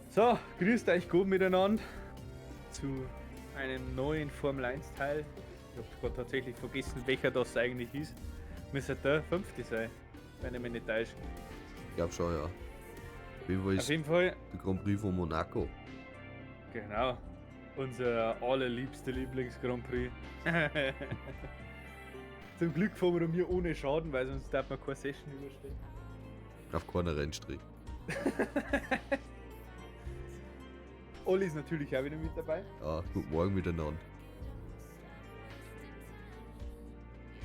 So, grüßt euch gut miteinander zu einem neuen Formel 1 Teil. Ich habe gerade tatsächlich vergessen, welcher das eigentlich ist. Müsste der 5. sein, wenn ich mich nicht täusche. Ich glaube schon, ja. Auf jeden Fall, Der Grand Prix von Monaco. genau, unser allerliebster Lieblings-Grand Prix. Zum Glück fahren wir ohne Schaden, weil sonst darf man keine Session überstehen. Auf keiner Rennstrecke. Olli ist natürlich auch wieder mit dabei. Ja, guten Morgen miteinander.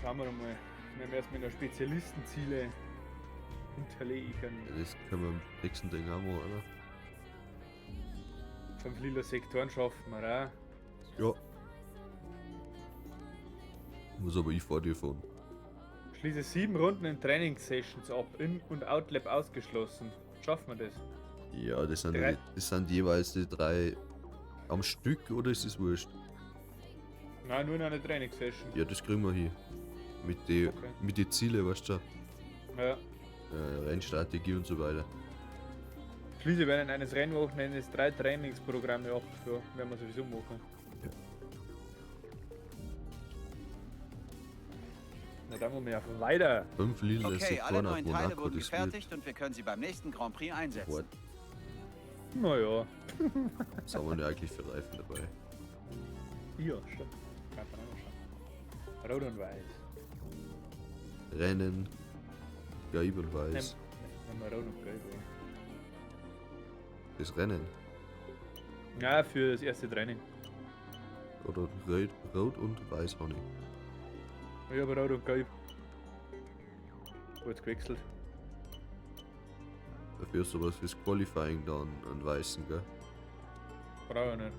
Schauen wir mal. Wir haben erstmal noch Spezialistenziele hinterlegen. Das können wir im nächsten Ding haben, oder? 5 lila Sektoren schaffen wir auch. Ja. Muss aber ich vor dir fahren. Schließe 7 Runden in Trainingssessions ab. In- und Outlap ausgeschlossen. Schaffen wir das? Ja, das sind, Drei. das sind jeweils die 3 am Stück, oder ist das wurscht? Nein, nur in einer Trainingssession. Ja, das kriegen wir hin. Mit den Okay. mit die Ziele, weißt du? Ja. Rennstrategie und so weiter. Schließe während eines Rennwochenendes 3 Trainingsprogramme ab. Ja, werden wir sowieso machen. Ja. Na, dann wollen wir einfach weiter. 5 lila Okay, alle Sektoren auf neuen Teile Monaco, wurden das wird gefertigt und wir können sie beim nächsten Grand Prix einsetzen. Sport. Naja. Was haben wir denn eigentlich für Reifen dabei? Ja, stimmt. Kann man auch schauen. Rot und weiß. Rennen, gelb und weiß. Nehmen wir rot und gelb. Das Rennen. Ja, für das erste Training. Oder rot und weiß habe ich. Ich habe rot und gelb. Gut gewechselt. Dafür ist aber fürs Qualifying dann einen weißen, gell? Brauche ich nicht.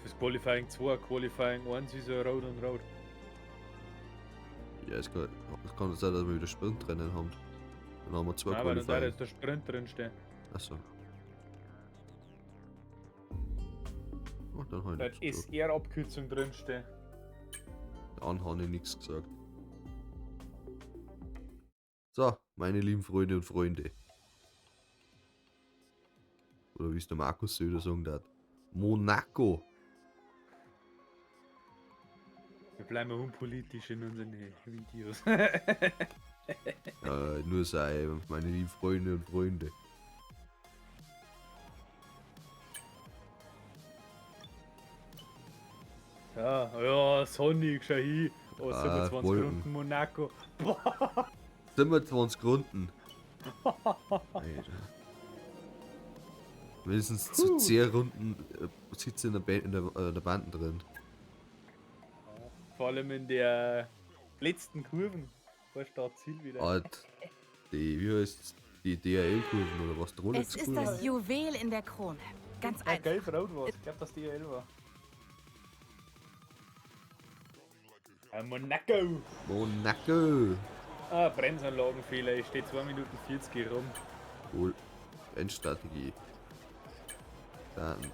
Fürs Qualifying 2, Qualifying 1 ist ja rot und rot. Ja, es kann sein, dass wir wieder Sprintrennen haben. Dann haben wir 2 Nein, weil da Qualifying. ist der Sprint drinstehen. Achso. Oh, dann habe Da ich hat nichts gesagt. SR-Abkürzung drinstehen. Dann habe ich nichts gesagt. So, meine lieben Freunde und Freunde. Oder wie es der Markus Söder sagen hat. Monaco. Wir bleiben unpolitisch in unseren Videos. Nur sei, meine lieben Freunde und Freunde. Ja, sonnig, schau hin. Oh, 27 Wolken. Runden Monaco. 27 Runden. Alter. Mindestens zu 10 Runden sitzt in der Banden drin. Vor allem in der letzten Kurven. Vor Startziel wieder. Alt. Wie heißt die DRL-Kurven oder was? Die Es ist Rolex-Kurven? das Juwel in der Krone. Ganz einfach. Gelb-rot war es. Ich glaube, dass die DRL war. Monaco! Monaco! Bremsanlagenfehler. Ich stehe 2 Minuten 40 rum. Cool. Endstrategie. Dann.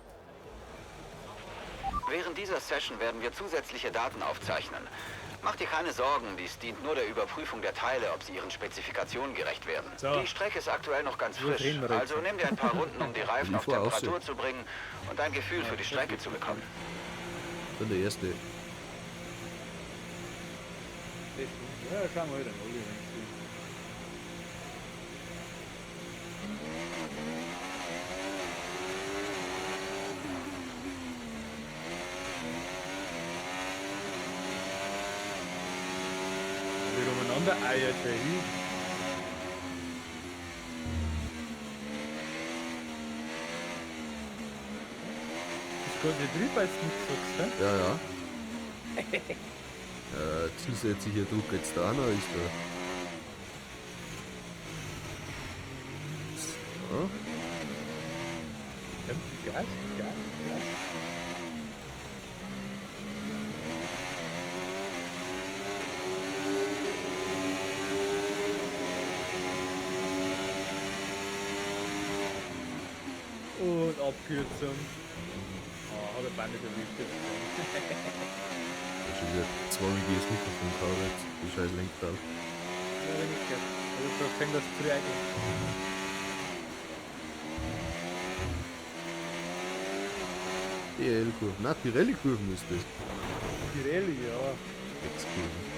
Während dieser Session werden wir zusätzliche Daten aufzeichnen. Mach dir keine Sorgen, dies dient nur der Überprüfung der Teile, ob sie ihren Spezifikationen gerecht werden. So. Die Strecke ist aktuell noch ganz Wir frisch, reden wir also nimm dir ein paar Runden, um die Reifen Ich auf fahr auch Temperatur zu bringen und ein Gefühl für die Strecke zu bekommen. Dann der erste. Ja, schauen wir wieder Olli rein. Wieder umeinander eiert er hin. Das geht nicht drüber, als du nichts sagst, Ja, ja. Zusätzlicher Druck jetzt da noch ist da. So. ne? Gas, Gas, Gas. Und Abkürzung. Oh, hat er Bande erwischt jetzt. Das ist schon wieder 2 Mikrofon gehabt jetzt. Die scheiß Lenkrad. Ja, wenn ich gehört. Also, ich hab gesehen, dass es zu dir eingeht. DL-Kurven. Na, Pirelli-Kurven ist das. Pirelli, ja. X-Kurven.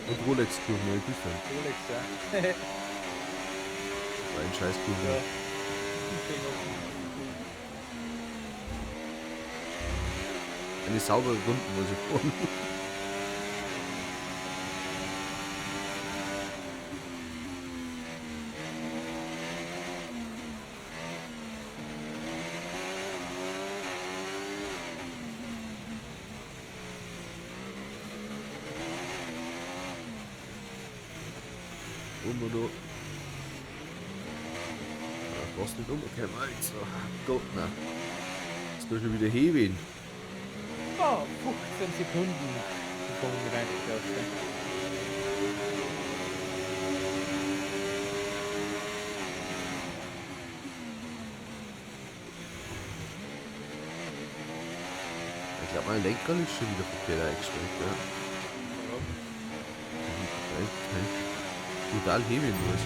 Und Rolex-Kurven, ja, ich dann. Rolex, ja. Ein Scheiß-Kurven. Ja. Eine saubere Runden, muss ich fahren. Oder? Brauchst nicht umkehren, Alter. Gott, na. Jetzt tust du wieder heben. Oh, 15 Sekunden. Die kommen mir eigentlich aus. Ich glaube, mein Lenkrad ist schon wieder verkehrt eingestellt, ja. Total heben muss.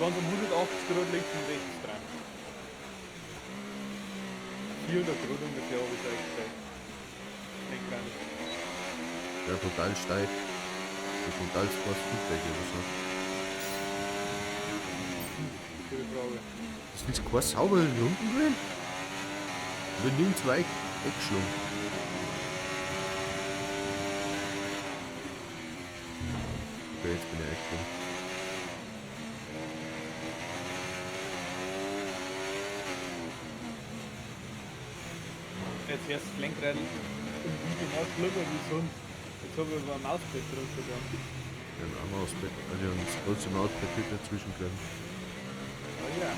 Ganz um 180 Grad links und rechts dran. 400 Grad ungefähr habe ich eingestellt. Denk gar nicht. Ja, total steif. Und total fast Feedback oder so. Gute Frage. Das ist kein sauberer Runden drin. Wird nur zwei weggeschlungen. Okay, jetzt bin ich echt drin. Jetzt erst das Lenkrad und wie genau schlimmer wie sonst. Jetzt habe ich aber ein Mausbrett drunter gegangen. Ja, ein Mausbrett. Also das große Mausbrett wird dazwischen können. Oh ja.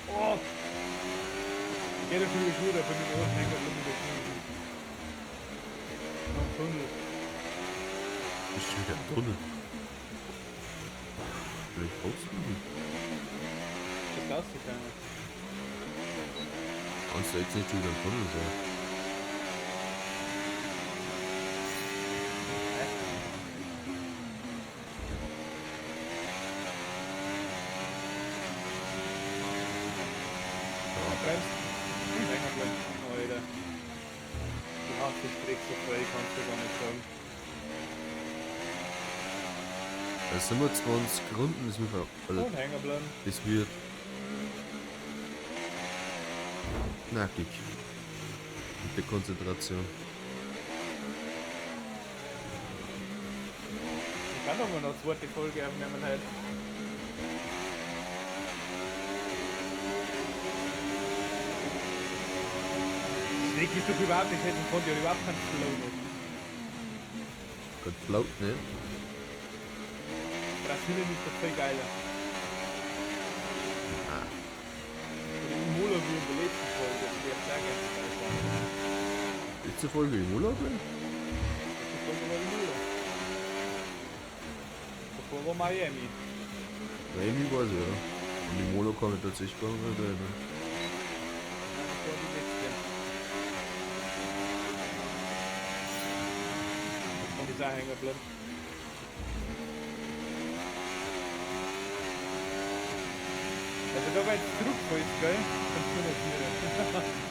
Oh! Geht auf die Schuhe, da bin ich auch länger drin mit Noch Tunnel. Ist schon wieder ein Tunnel. Vielleicht rausfliegen. Das darfst du keiner. Kannst du jetzt nicht wieder ein Tunnel sein? Bremst. Länger bleiben. Alter. Du hast den Strick so voll, kannst du gar nicht sagen. Da sind wir 20 Runden, das wird, Und hängen bleiben. das wird knackig. Mit der Konzentration. Ich kann doch mal noch eine zweite Folge aufnehmen halt. Strick ist doch überhaupt nicht hätten konnte ja überhaupt keinen Flow nicht. Gott float, ne? Brasilien ist doch viel geiler. Ah, Und im Urlaub wie in der letzten Folge, das wäre sehr ganz geil. letzte Folge im Urlaub, ne? Die Folge war im Urlaub. Davor war Miami. Miami war sie, ja. Und im Urlaub kann ich tatsächlich gar nicht mehr erinnern. Das war die letzte. Und die Sache hängen bleiben. Also da war jetzt Druck voll, gell? Kannst du notieren.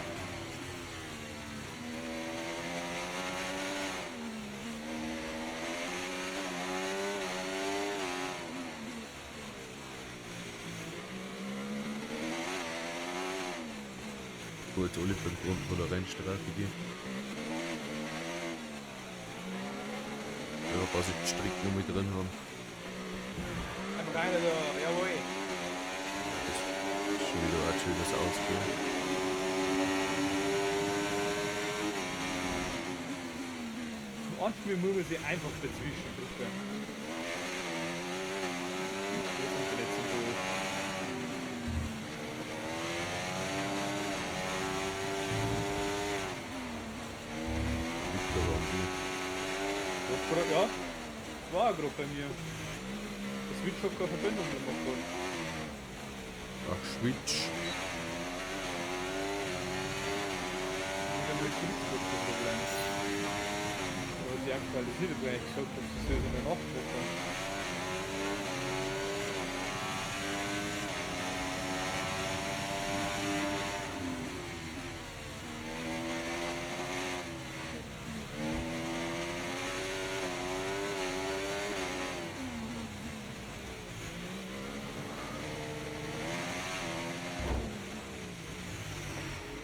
Wo jetzt alle beim Grund von der Rennstraße gehen. Ja, was ich den Strick noch mit drin haben. Einfach einer da, jawohl. Das ist schon wieder ein schönes Ausgehen. Manchmal muss man sie einfach dazwischen drücken. Das ist nicht so doof. Victor war gut. Doch. gerade, ja, das war gerade bei mir. Das Switch hat keine Verbindung mehr gemacht. Ach, Switch. Wieder mal Switch das Problem. Aber die aktualisiert hat, weil ich gesagt habe, das soll in der Nacht machen.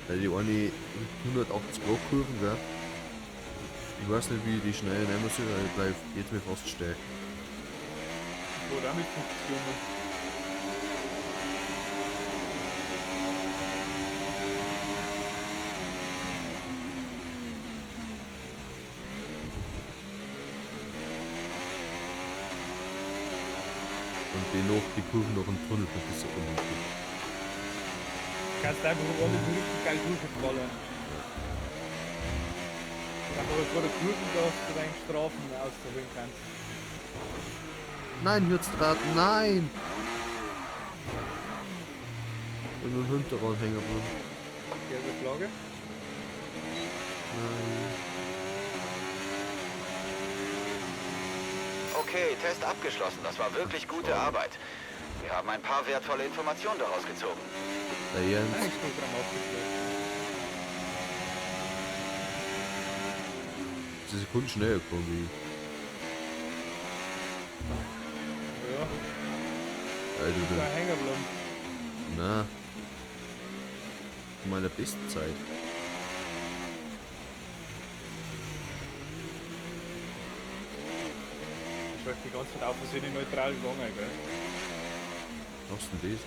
Die eine 180 Grad Kurven, gell? Ich weiß nicht, wie ich die schnell nehmen soll, weil ich bleib jetzt mir fast stehen. Oder auch mit Funktionen. Und dennoch die Kurven noch im Tunnel ein bisschen unten. Du kannst einfach alle so richtig geil durchballern. Einfach vor der Kurven, dass du deine Strafen auszuholen kannst. Nein, Hürzdraht, nein! Und nur Hinterrad hängen bleiben. Gelbe Flagge. Nein. Okay, Test abgeschlossen. Das war wirklich gute Arbeit. Wir haben ein paar wertvolle Informationen daraus gezogen. Der Jens. Trainingsprogramm aufgestellt. Die Sekunden schneller gekommen wie ich. Ja, Also, da hängen bleiben. na. Zu meiner besten Zeit. Ich schalte die ganze Zeit auf, dass ich nicht neutral gegangen, gell? Machst du denn das?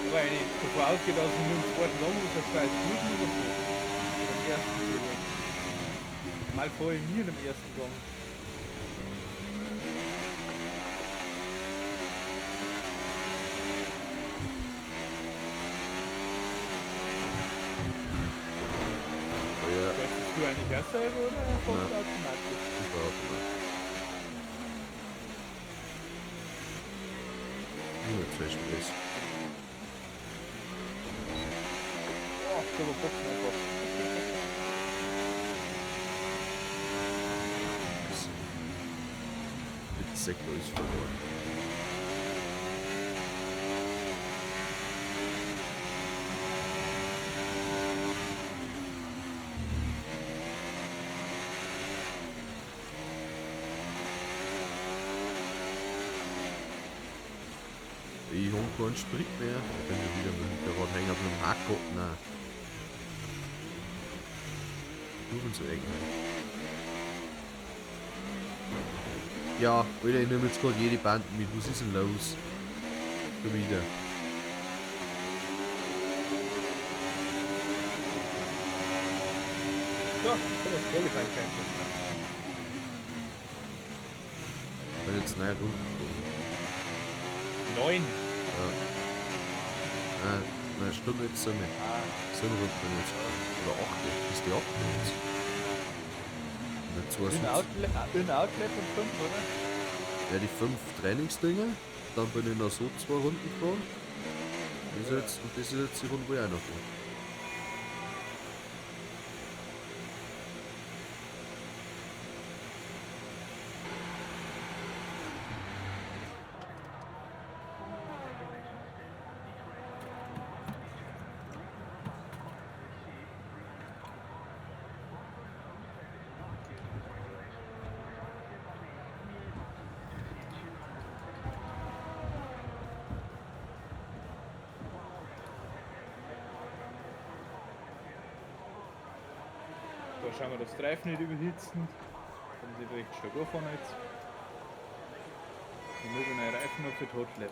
Aber wenn ich davon ausgehe, dass ich nur im zweiten Gang muss, das war jetzt gut überfällt. Oder im ersten Gang. Mal vorher nie in dem ersten Gang. Oh ja, Fährst du eigentlich erst selber oder fährst du automatisch? super Automat. Nur zwei Stress. Oh, ich habe Boxen einfach. Mit Sektor ist verloren. Ich habe keinen Sprit mehr. Ich bin ja wieder mit dem Rad hängen auf einem Hacker. Nein. Kurven so eng. Ja, Alter, ich nehme jetzt gerade jede Band mit. Was ist denn los? Schon wieder. So, das Qualifying Champion. Ich bin jetzt neu runtergekommen. 9. Ja. Nein, stimmt jetzt so nicht. So runter jetzt. Oder 8. Ist die 8 jetzt? Nicht 72. In Outlet und 5, oder? Ja, die 5 Trainingsdinger. Dann bin ich noch so 2 Runden gefahren. Das ist jetzt, und das ist jetzt die Runde, wo ich auch noch fahre. Da schauen wir, dass die Reifen nicht überhitzen. Dann sieht recht stark anfahren jetzt. Und nur neue Reifen noch für die Hotlap.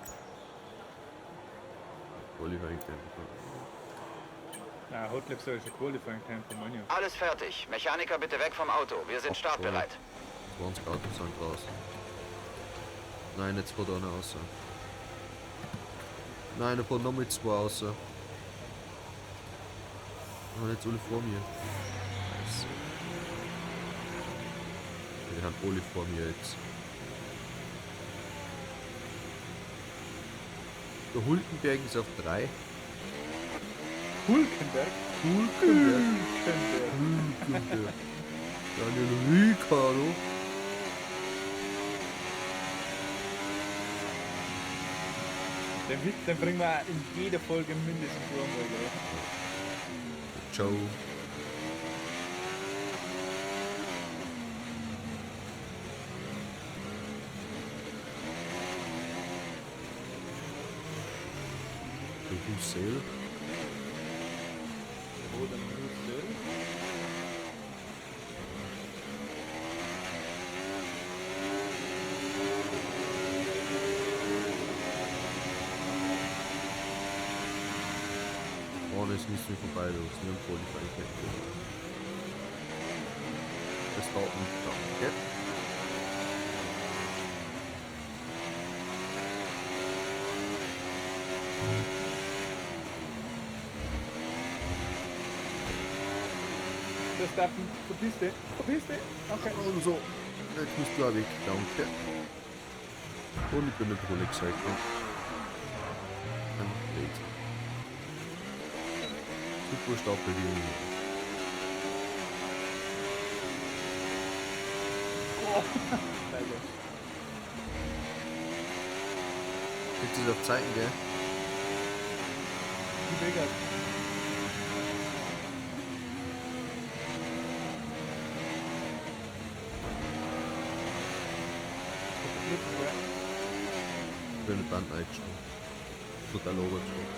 Qualifying Tempo. Nein, Hotlap soll schon Qualifying Time von Manu. Alles fertig. Mechaniker, bitte weg vom Auto. Wir sind startbereit. 20 Autos sind draußen. Nein, jetzt fährt einer raus. Nein, da fahren noch mit 2 raus. Aber jetzt alle vor mir. Scheiße. Die haben alle vor mir jetzt. Der Hulkenberg ist auf 3. Hulkenberg. Hulkenberg. Hulkenberg. Hulkenberg. Daniel Ricciardo. Den bringen wir in jeder Folge mindestens einmal, gell? Ciao. Russell. Oder Brüssel. Vorne ist nichts mehr vorbei, das ist nur ein Qualifying. Das dauert nicht lang, gell? Verstappen, verpiss dich, verpiss dich. Okay. Und so, jetzt bist du auch weg, danke. Und ich bin mit Rolex Cycling. Super Stapellinie. Leider. Jetzt ist auf Zeiten, gell? Die Vegas. Ich bin eine Band eingestellt. Total overgestellt.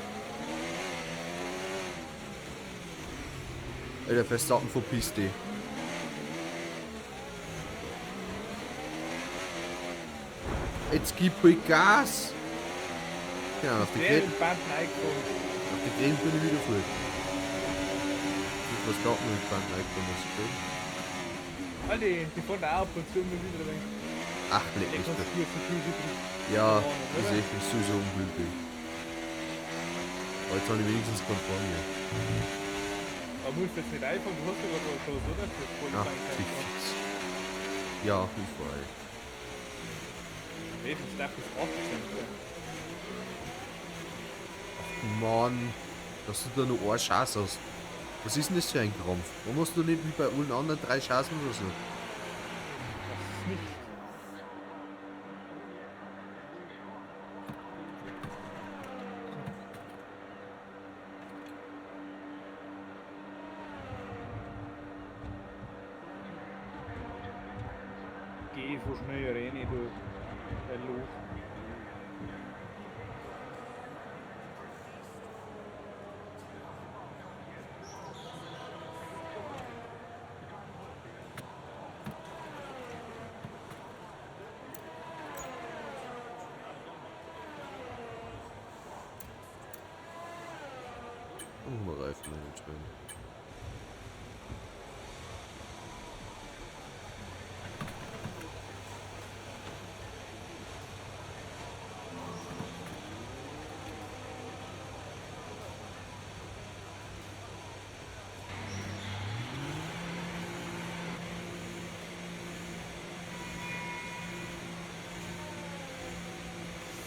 Ey, der Verstappen verpisst dich. Jetzt gib ruhig Gas! Ja, auf die Grenze bin ich wieder voll. Was glaubt man mit Band eingekommen, was ich will? Die fahren da auch ab und zu immer wieder weg. Ach, leck mich doch. Ja, das ist echt nicht so unglücklich. Aber jetzt habe ich wenigstens konform hier. Aber musst du jetzt nicht einfach, du hast ja gerade was, oder? Ach, fix. Ja, wie voll. Nee, das darf bis 18. Mann, dass du da nur eine Chance hast. Was ist denn das für ein Krampf? Warum hast du nicht wie bei allen anderen 3 Chancen oder so? Das ist nicht. Geh so schnell rein, du. Der Loch. Oh, mal Reifenmanagement.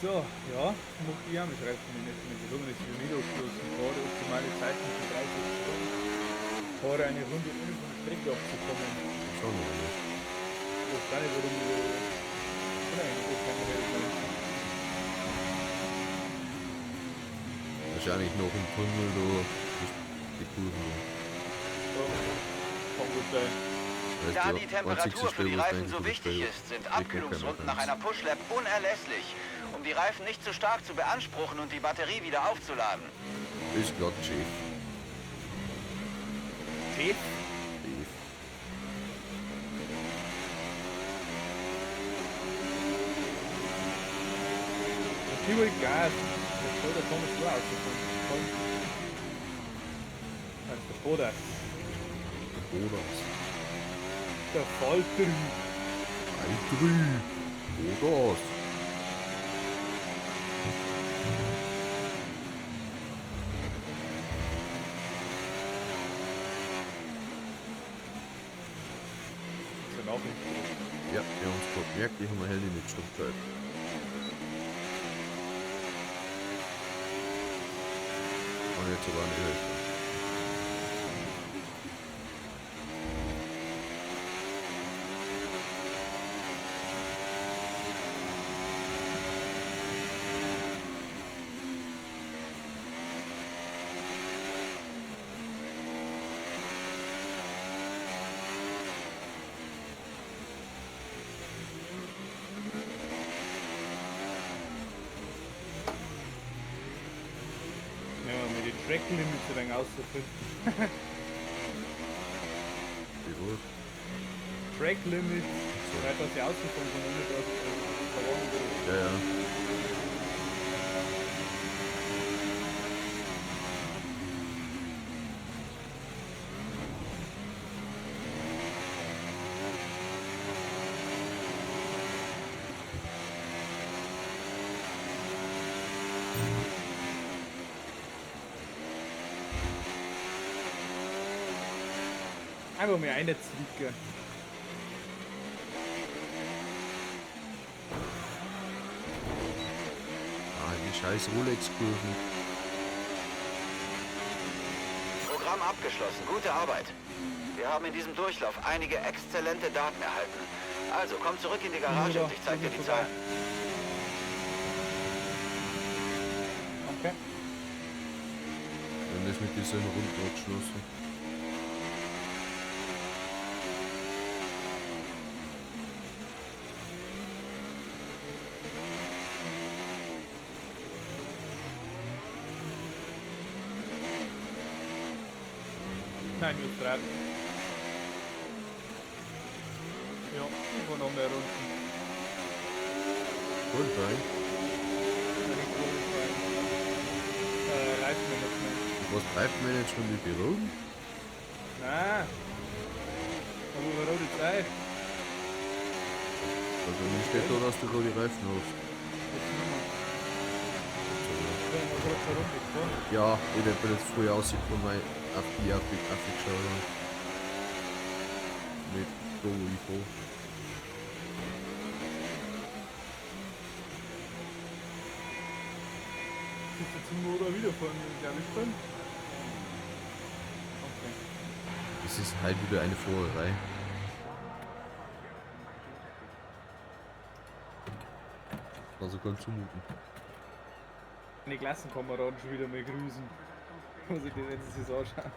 So, ja, mag ich auch mit Reifenmanagement. Wir haben jetzt wieder niedergeschlossen. Fahre optimale Zeiten für 30 Stunden. Fahre eine Runde ohne von der Strecke abzukommen. Schon noch nicht. Ich weiß gar nicht, warum wir. Nein, das kann man nicht. Wahrscheinlich noch im Tunnel da die Kurven. So, kann gut sein. Weißt Da du, die 90. Temperatur für die Stelle, Reifen was so denkst du, wichtig Stelle? ist, sind Ich guck Abkühlungsrunden keine nach einer Pushlap unerlässlich, um die Reifen nicht zu stark zu beanspruchen und die Batterie wieder aufzuladen. Ist glatt, Chef. Chef? Chef. Gib ruhig Gas. Das soll der Thomas nur ausgekommen. Komm. Das ist der Bodas. Bodas. Der Falter. Ein Trü. Bodas. Ist ja auch nicht gut. Ja, wir haben es gerade gemerkt, die haben wir Handy nicht stumm geschaltet. Und jetzt sogar eine Hälfte. Ja, mit den Track Limits ein wenig auszufinden. Wie wohl? Track Limits, so weit was sie ausgefunden haben, nicht was verloren wurde. Ja, ja. Einfach mal eine zwicken. Ah, die scheiß Rolex-Kurven. Programm abgeschlossen. Gute Arbeit. Wir haben in diesem Durchlauf einige exzellente Daten erhalten. Also, komm zurück in die Garage und ich zeig dir die Zahlen. Okay. Dann ist mit diesen Runden abgeschlossen. Nein, wir treiben. Ja, ich war noch mehr Runden. Und rein. Wenn ich Qualifying. Reifenmanagement. Was Reifenmanagement mit Büro? Nein. Aber über rote Zeit. Also nicht steht da, dass du da die Reifen hast. Jetzt nicht mehr. Ich bin noch kurz eine Runde gefahren. Ja, ich bin jetzt früher ausgekommen, weil auf die geschaut habe. Mit da, wo ich fahre. Bist du zum Motor wiederfahren, glaube ich, drin? Okay. Das ist halt wieder eine Fahrerei. Also ganz zumuten. Meine Klassenkameraden schon wieder mal grüßen. Muss ich dir jetzt das anschauen.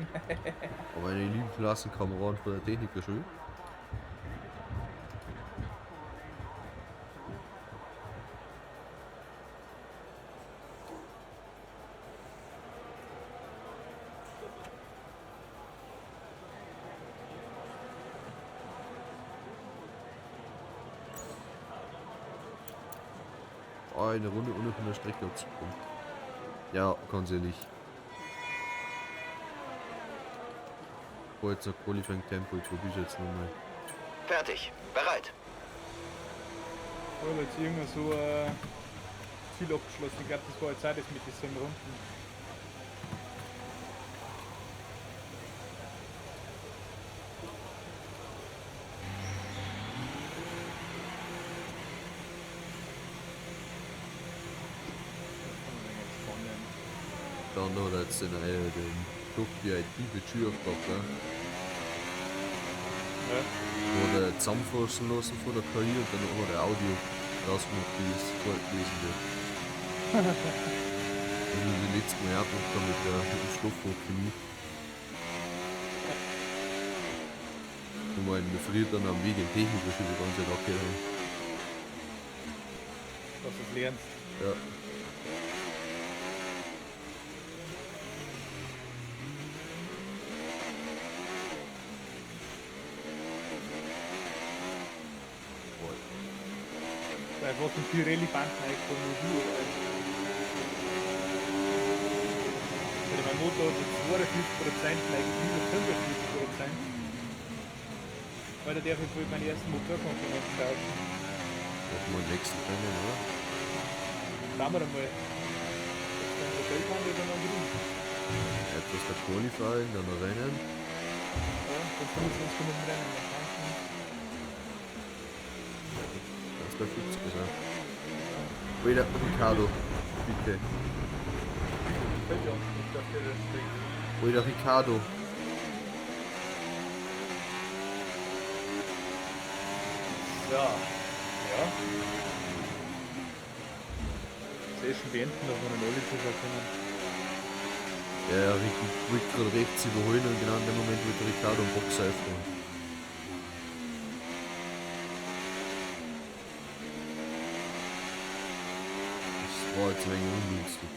Aber meine lieben Klassenkameraden von der Technikerschule. Eine Runde ohne von der Strecke abzukommen. Ja, ganz ehrlich. Jetzt ein Qualifying-Tempo, ich probiere jetzt nochmal. Fertig. Bereit. Ich habe jetzt irgendwann so ein Ziel abgeschlossen. Ich glaube, das war jetzt auch das mit diesen Runden. Dann hat er jetzt den dokumentativen Türaufgabe, Ja. wo er zusammenfassen lassen von der KI und dann hat er Audio rausgemacht, wie es vorgelesen wird. Und die letzten Mal auch noch mit dem Stoffhochchemie. Wo wir in der Früh dann am Weg in Techniker schon die ganze Zeit abgehört. Dass du es lernst. Ja. Weil was ein Pirelli-Banden eigentlich von Modul. Weil mein Motor hat jetzt 52%, eigentlich über 45%. Weil da darf ich wohl meine ersten Motorkomponenten tauschen. Machen wir den nächsten Rennen, oder? Schauen wir mal. Wenn der Feldmann oder dann grün. Etwas der Qualifying, dann ein Rennen. Ja, dann 25 Minuten Rennen. Dann tanken. 250 gesagt. Wieder Ricardo, bitte. Wieder Ricardo. So. Ja. Session beenden, dass wir einen Olli-Puffer können. Ja, Ricky wollte gerade rechts überholen und genau in dem Moment wollte Ricardo einen Boxer öffnen. Das war jetzt ein wenig ungünstig.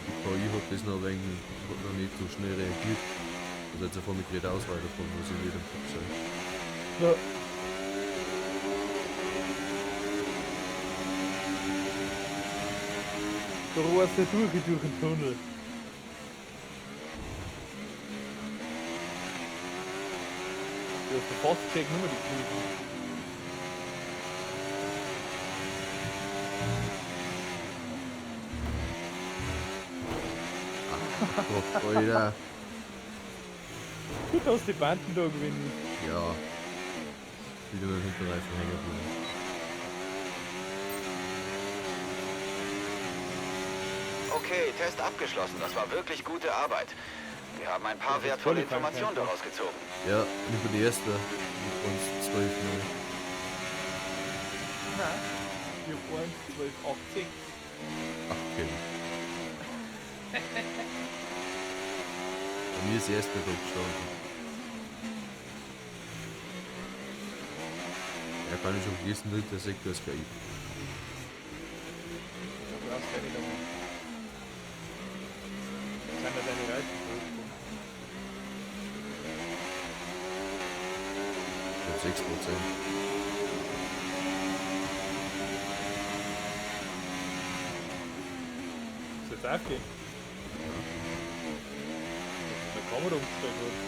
Die KI hat das noch ein wenig, hat noch nicht so schnell reagiert. Also jetzt einfach mit geradeaus weiterfahren, was ich wieder im Kopf sei. Ja. Da rohrst du durch den Tunnel. Du hast fast gecheckt, nur die Kuchen. Ach, Alter. Du hast die Banden da gewinnen. Ja. Wieder mit dem Hinterreifen hängen geblieben. Okay, Test abgeschlossen. Das war wirklich gute Arbeit. Wir haben ein paar wertvolle Informationen daraus gezogen. Ja, ich bin der Erste. Mit uns 12 Minuten. Nein. Wir fahren 12,80. Ach, okay. Bei mir ist der Erste da gestanden. Ja, kann ich schon vergessen, dritter Sektor ist KI. Da brauchst du nicht einmal. Sind da deine Reifen hochgekommen? Ich hab 6%. Ist jetzt aufgehen? Da kann man umgestellt werden.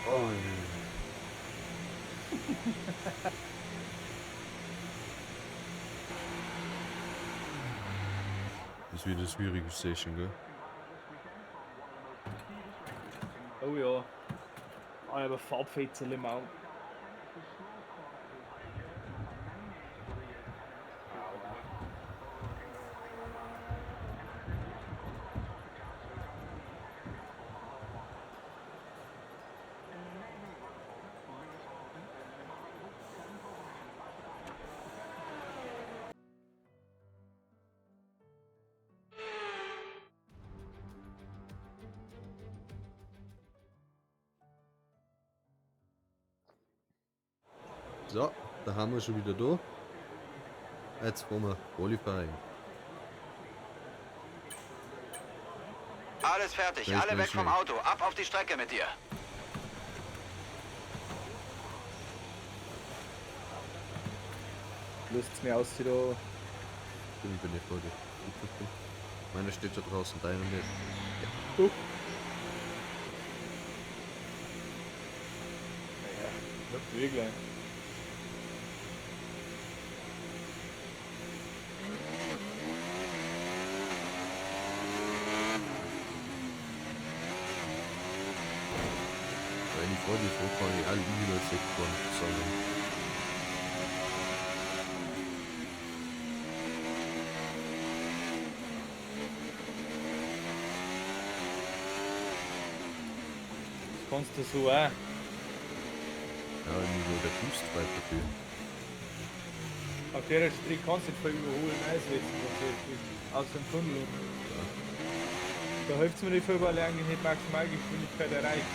Oh, das wird eine schwierige Session, gell? Oh ja. Aber Farbfetzel im Auge. So, da haben wir schon wieder da. Jetzt fahren wir Qualifying. Alles fertig, Ja, ich alle bin weg vom schnell. Auto. Ab auf die Strecke mit dir. Lust mir aus, da. Ich bin nicht vor dir. Meiner steht schon draußen, deiner nicht. Guck. Naja, läuft wirklich. Wenn ich vor dir vorfahre, die alle über 6 fahren sollen. Das kannst du so auch. Ja, nur der Boost bleibt dafür. Auf der Strecke kannst du nicht voll überholen, einsetzen tatsächlich. Aus dem Tunnel. Da hilft es mir nicht viel, weil er eigentlich nicht Maximalgeschwindigkeit erreicht.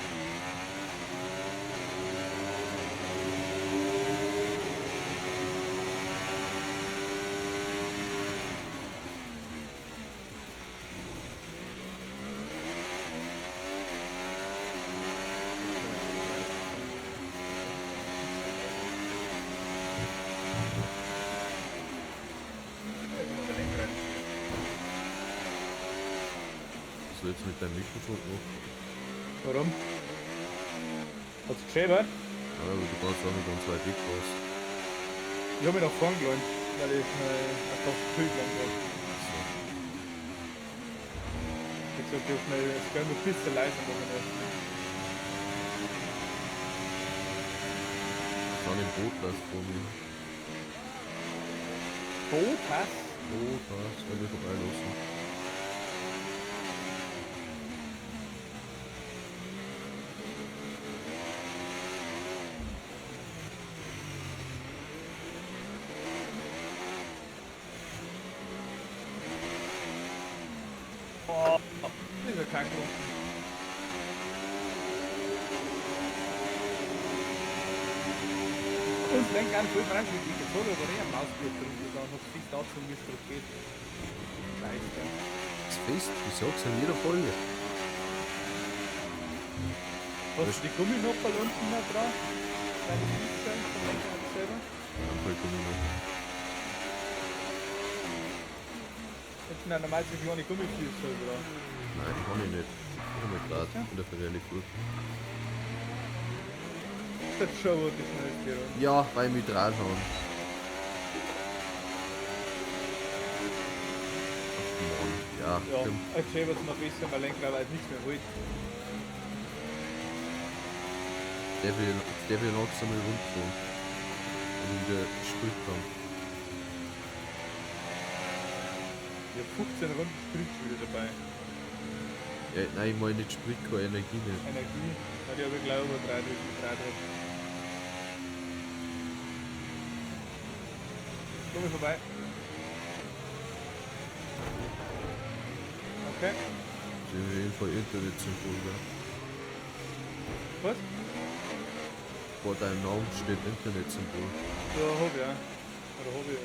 du jetzt mit deinem Mikrofon gemacht? Warum? Hat's geschäbert? Ja, aber du kannst auch nicht ganz weit weg warst. Ich hab mich nach vorn gelangt, weil ich auf das Bild lang war. So. Ich hab gesagt, ich schnell das Game ein bisschen leiser machen. Dann im Boot lässt vor mir. Boot hast? Boot, das soll ich vorbeilassen. Oh, dieser Kacke. Uns denkt gar nicht viel dran, wie die Zone oder eher Mausbild drin ist, aber noch viel dazu, wie es drauf geht. Scheiße. Das ist fest, ich sag's in jeder Folge. Hast du die Gumminopperl unten noch dran? Deine Füße vom Lenkrad selber? Dann fällt mir noch. Jetzt sind ja normal so kleine Gummifüße dran. Nein, die kann ich nicht. Ich hab mich grad in der Verrelle gut. Das ist schon die schnellste Runde. Ja, weil wir dran haben. Ach Mann, ja, Ja, komm. als Schäber es noch besser, weil Lenkrad halt nichts mehr holt. Der will langsam mal rundfahren. Und wieder Sprit haben. Ich hab 15 Runden Sprit wieder dabei. Ja, nein, ich meine nicht Sprit, keine Energie nicht. Energie, weil ich aber glaube über 3 Drittel. Komm ich vorbei. Okay. Das ist auf jeden Fall Internetsymbol, ja. Was? Vor deinem Namen steht Internetsymbol. Ja, hab ich ja. Oder hab ich ja.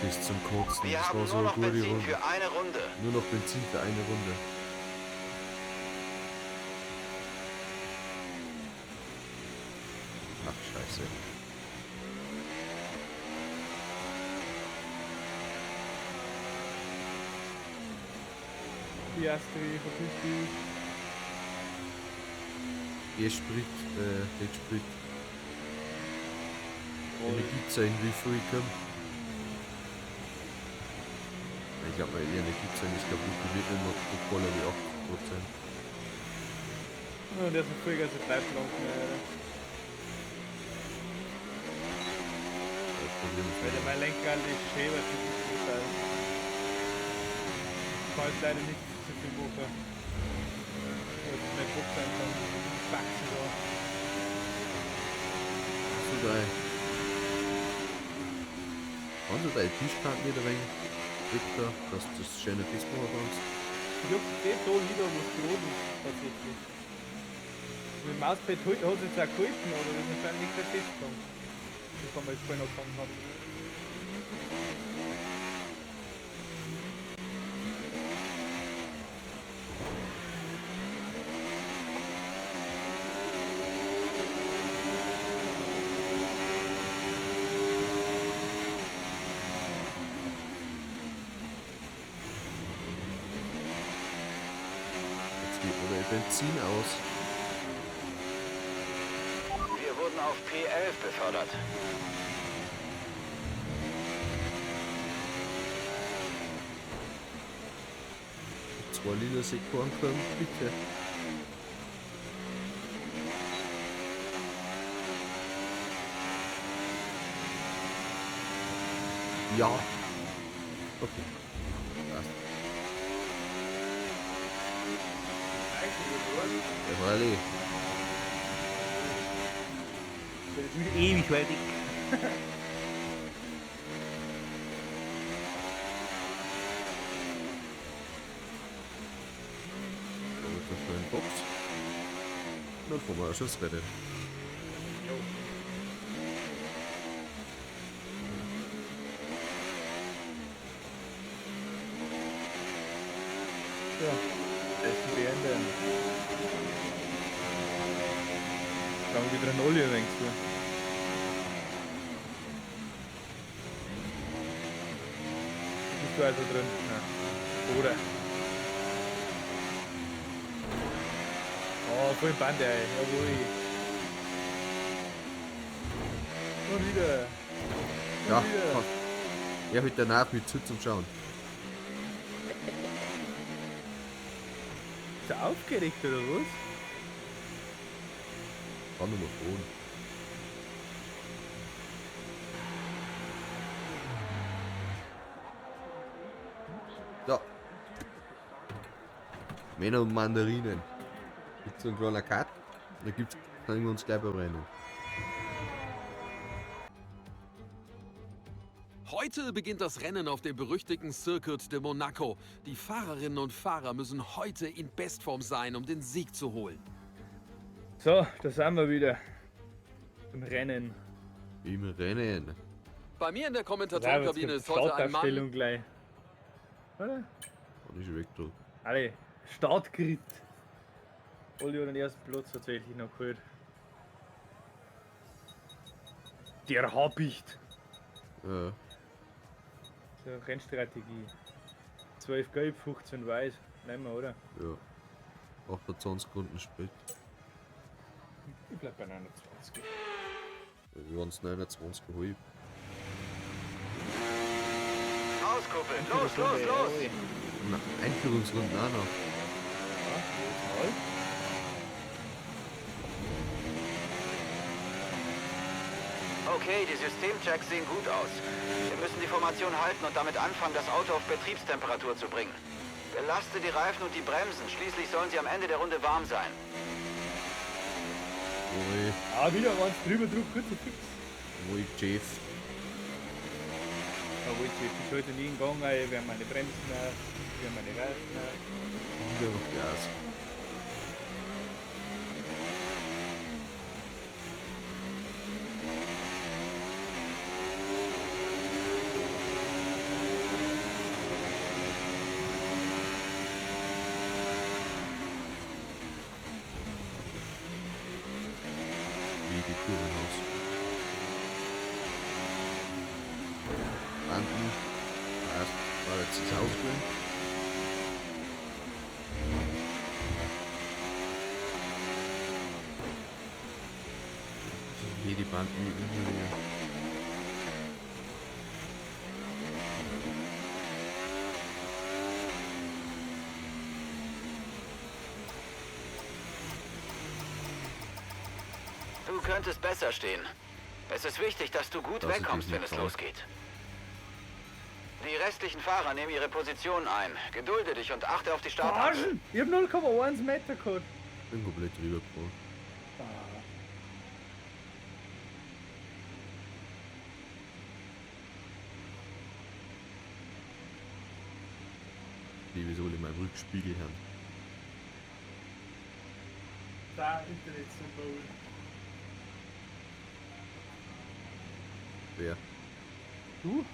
Das ist zum Kotzen. Wir Das haben war so nur eine noch gute Benzin Runde. für eine Runde. Nur noch Benzin für eine Runde. Ach, scheiße. Die erste versucht die. E-Sprit, nicht Sprit. Energiezeichen, wie viel ich kann. Ich glaube, meine Energiezeichen ist kaputt. Die wird immer pro voller wie 80%. Ja, der ist ein Vollgas, der bleibt lang. Das Problem ist Weil der mein Lenkrad ist schäber, das ist so geil. Ich kann jetzt leider nicht so viel machen. Weil es nicht Bock sein kann. Wachsen da. so geil. Kannst du deine Tischkanten wieder ein wenig Victor, dass du das schöne Display kannst? Ich hab den da wieder, wo es geroden ist, tatsächlich. Mit dem Mauspad hat es jetzt auch gehalten, aber das ist wahrscheinlich nicht der Festgang. Das kann man jetzt vorhin noch gefangen haben. Jetzt geht mir der Benzin aus. Wir wurden auf P11 befördert. 2 Liter Sekunden können, bitte. Ja. Okay. Passt. Ja, Rallye. Das ist wieder ewig weit weg. Da wird eine schöne Box. Dann fahren wir ein Schussrennen. Ja, Essen beenden. Schauen wir wieder ein Olje denkst du? du also drin? Nein. Oder? Oh, voll Bande, ey. Jawohl. Und wieder. Ja, wieder. passt. Er hat danach mit zu zum Schauen. Ist er aufgeregt oder was? Kann nur mal frohen. Ja. Männer und Mandarinen. Gibt so ein kleiner Cut. Dann können wir uns gleich berennen. Heute beginnt das Rennen auf dem berüchtigten Circuit de Monaco. Die Fahrerinnen und Fahrer müssen heute in Bestform sein, um den Sieg zu holen. So, da sind wir wieder. Im Rennen. Im Rennen. Bei mir in der Ja, Kommentatorenkabine ist heute ein Startaufstellung Mann. gleich. Oder? Kann ich schon wegdrücken. Alle, Startgrid. Olli hat den ersten Platz tatsächlich noch geholt. Der Habicht. Ja. So, Rennstrategie. 12 gelb, 15 weiß. Nehmen wir, oder? Ja. 28 Sekunden Sprit. Ich bleib bei 29. Wir waren es 29 geholt. Auskuppeln. Los, los, los. Na, Einführungsrunden auch noch. Okay, die Systemchecks sehen gut aus. Wir müssen die Formation halten und damit anfangen, das Auto auf Betriebstemperatur zu bringen. Belaste die Reifen und die Bremsen. Schließlich sollen sie am Ende der Runde warm sein. Ui, Ah, wieder waren es drüber, kurze Fix. ui, Jeff. Aber ich ist heute nie in Gang, wir haben meine Bremsen, wir haben meine Reifen. Wieder noch Gas. Wie die Kurve raus. Landen. Passt. War jetzt das Ausgehen. Hier die Banden ignorieren. Du könntest besser stehen. Es ist wichtig, dass du gut Das ist wegkommst, wenn es nicht losgeht. Die restlichen Fahrer nehmen ihre Positionen ein. Gedulde dich und achte auf die Startachse. Arschen! Ich hab 0,1 Meter gehabt. Bin komplett drüber gefahren. Wie soll ich meinen Rückspiegel haben? Da, Internet super. Wer? Du?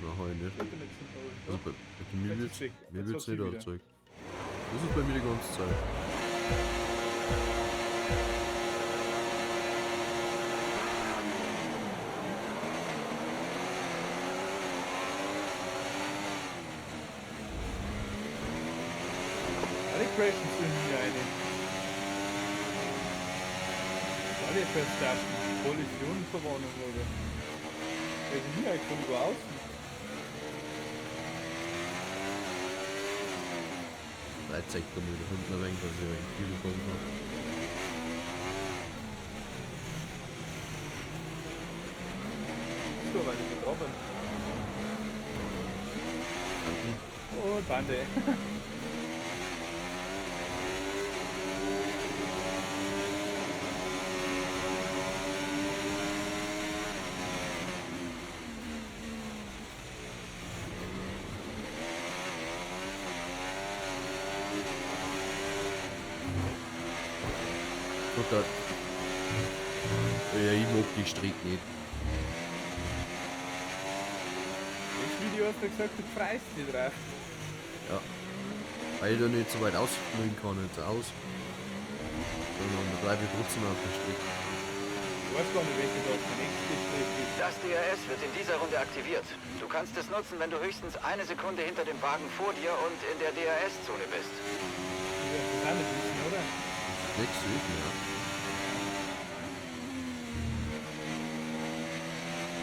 Na, heu nicht. Internet super. Also bei mir Jetzt wird's ist weg. mir Jetzt wird's hat sie nicht wieder. erzeugt. Das ist bei mir die ganze Zeit. Alle crashen zu mir eine. Alle Verstappen. Kollisionen verwarnen wurde. Wir sind hier eigentlich von außen. 13 Kilometer hinten ein wenig, dass ich ein Kilo gekommen bin. So, weil ich betroffen. Oh, Bande. Gott. Ja, ich mag die Strecke nicht. Das Video hast du gesagt, du freust dich drauf. Ja. Weil ich da nicht so weit ausfliegen kann, nicht so aus. Sondern da bleibe ich trotzdem auf der Strecke. Ich weiß gar nicht, welche das der nächste ist. Das DRS wird in dieser Runde aktiviert. Du kannst es nutzen, wenn du höchstens eine Sekunde hinter dem Wagen vor dir und in der DRS-Zone bist. Ja, das kann nicht wissen, oder? Nichts üben, ja.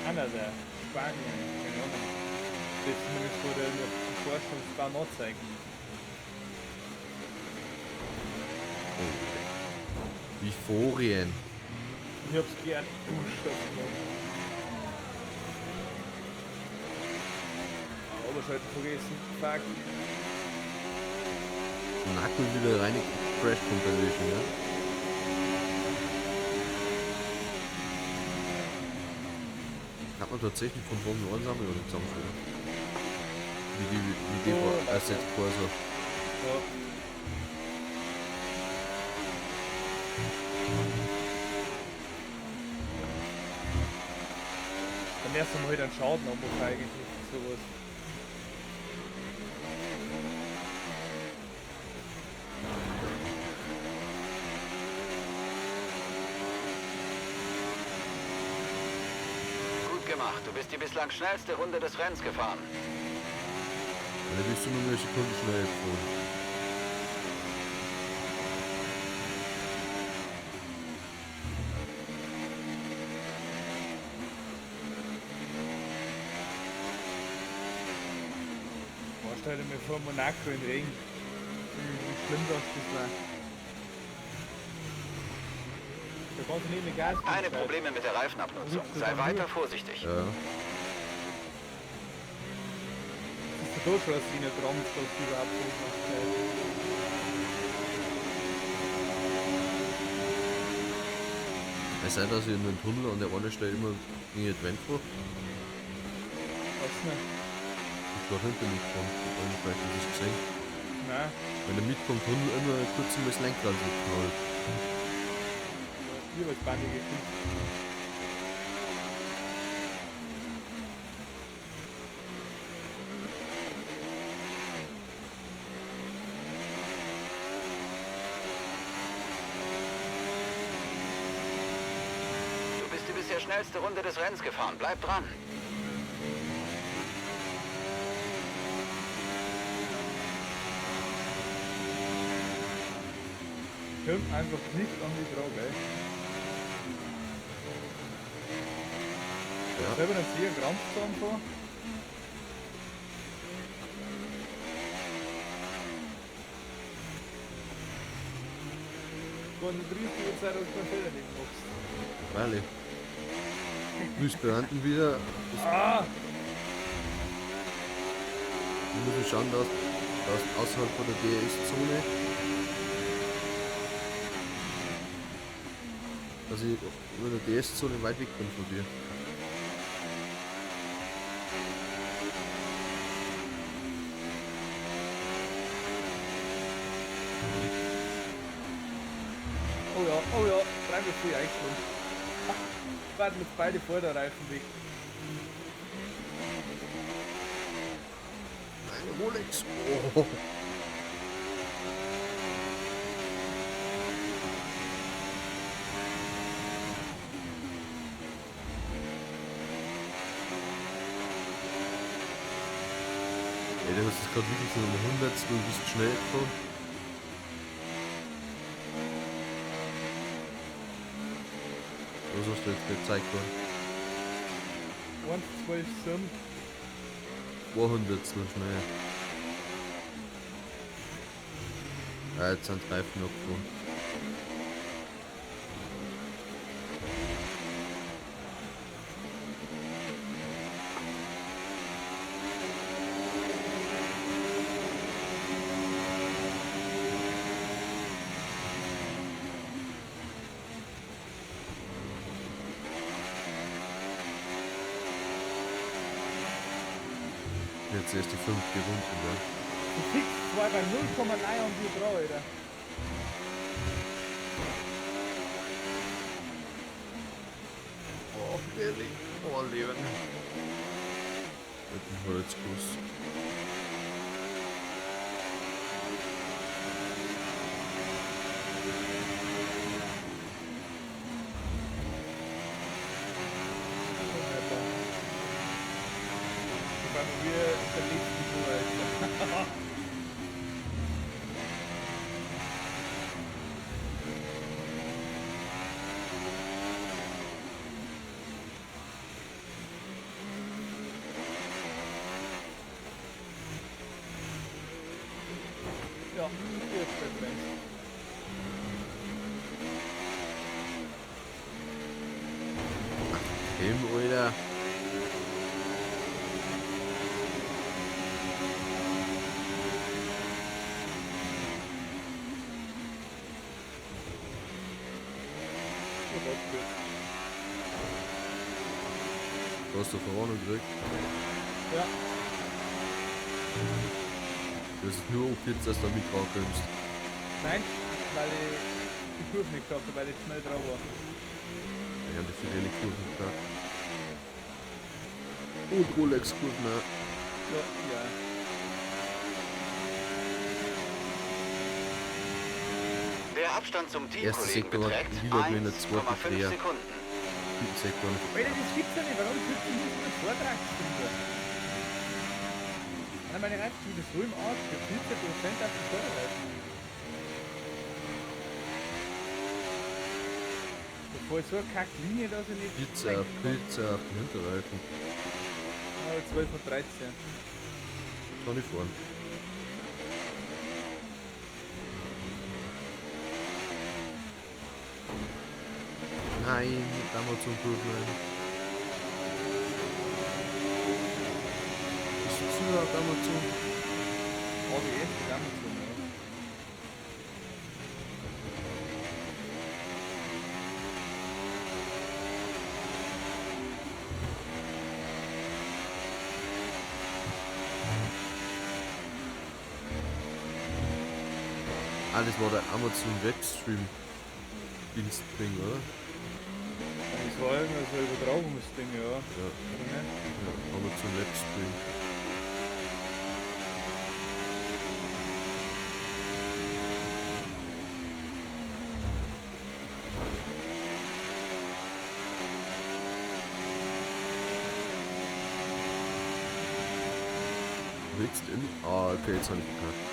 Kanada, Spanien, keine Ahnung. Das ist zumindest vor der Forschungsbahn anzeigen. Wie Forien. Ich hab's gern Buchstaben. Aber ich heute vergessen. Fuck. Monaco wieder reine Crash Compilation, ja. Hat man tatsächlich von Formel 1 sammeln oder zusammenführen? Wie die Oh, Asset Corsa. Ja. Dann erst einmal halt einen Schaden anmachen eigentlich, sowas. Gut gemacht. Du bist die bislang schnellste Runde des Rennens gefahren. Da bist du nur eine Sekunde schnell gefahren. Vorstelle mir vor Monaco in Regen. Wie schlimm das war. Da kannst du nicht mehr Gas geben. Keine Probleme mit der Reifenabnutzung. Sei weiter vorsichtig. Ja. Das ist der Durchschlagslinie dran, dass du überhaupt so machst. Es sei, dass ich in den Tunnel an der einen Stelle immer in die Wand fahre. Was nicht? Ich war hinter mich gefahren. Ich weiß nicht, das gesehen. Nein, Wenn er mit vom Tunnel immer kurz in das Lenkrad so knallt. lieber als Bande gekriegt. Du bist die bisher schnellste Runde des Rennens gefahren. Bleib dran. Hört einfach nicht an die Frage. Ja. Selber nicht hier Krampf vor. Konzentrierst du jetzt, dass du keinen Fehler nicht machst. Weil willst beenden wieder. Ah! Du musst schauen, dass außerhalb von der DRS-Zone, dass ich über der DS-Zone weit weg bin von dir. Oh ja, dreimal früh eingeschlagen. Warten jetzt beide Vorderreifen weg. Nein, Rolex. Oh. Ey, du hast es gerade wirklich so um Hundertstel ein bisschen schnell gefahren. Was hast du jetzt gezeigt worden? 1,12 sind. 200 noch schnell. Ja, jetzt sind Reifen abgefahren. Jetzt erst die 5 Runden, ja. Du kriegst zwar bei 0,9 und die drauf, Alter. Oh, Billy. Oh, Leben. Mit dem Holzguss. Ja, jetzt wird bremst. Tim, Alter. Du hast doch Verwarnung gekriegt. Ja, Du hast es nur aufgehitzt, dass du mit rankommst. nein, weil ich die Kurve nicht gehabt habe, weil ich schnell drauf war. Ich habe die viele Kurven gekriegt. Und Rolex-Kurven auch. Ja, ja. Der Abstand zum Erster Teamkollegen Sektor war beträgt lieber gewesen, der zweite 1,5 Dreher. Sekunden. Sektor nicht. Alter, das gibt's ja nicht. Warum kriegst du nicht Vortragsstunde? Meine Reifen tun das so im Arsch. Für 14% auf die Vorderreifen. Bevor ich so eine Kacklinie, dass ich nicht... Pizza auf den Hinterreifen. Ah, 12 von 13. Kann ich fahren. Nein, nicht einmal zum Kurven. Ist zu laut einmal zu. ABS, die Amazon, ja. Ah, das war der Amazon Webstream Dienstding, oder? Das war irgendwie so ein Übertragungsding, ja. Ja, Oder nicht? ja, Amazon Webstream. Willst du in? Ah, okay, jetzt habe ich gekackt.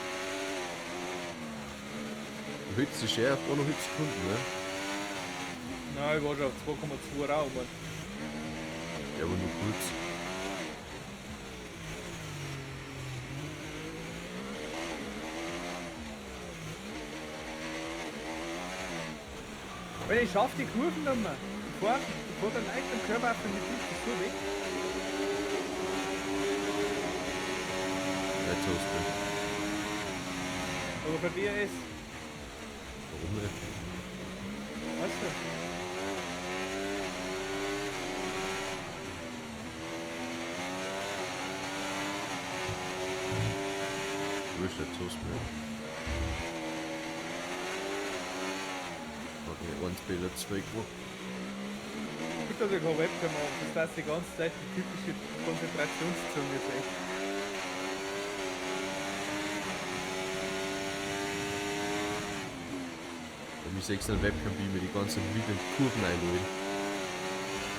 Du willst die Share auch noch höchst Sekunden, ne? Nein, ich war schon auf 2,2 Raum. Ja, aber nur kurz. Weil ich schaff die Kurven nicht mehr. Ich fahr dann leicht am Körper auf und ich fliege das so weg. Jetzt hast du. Aber bei dir ist, Warum nicht? weißt du, Wurscht, jetzt hast du. Hat mir eins Bilder 2 gemacht. gut, dass ich keine Webcam habe. Das heißt die ganze Zeit die typische Konzentrationszunge sehen. Wenn ich 6 Webcam wie mir die ganzen wilden Kurven einholen.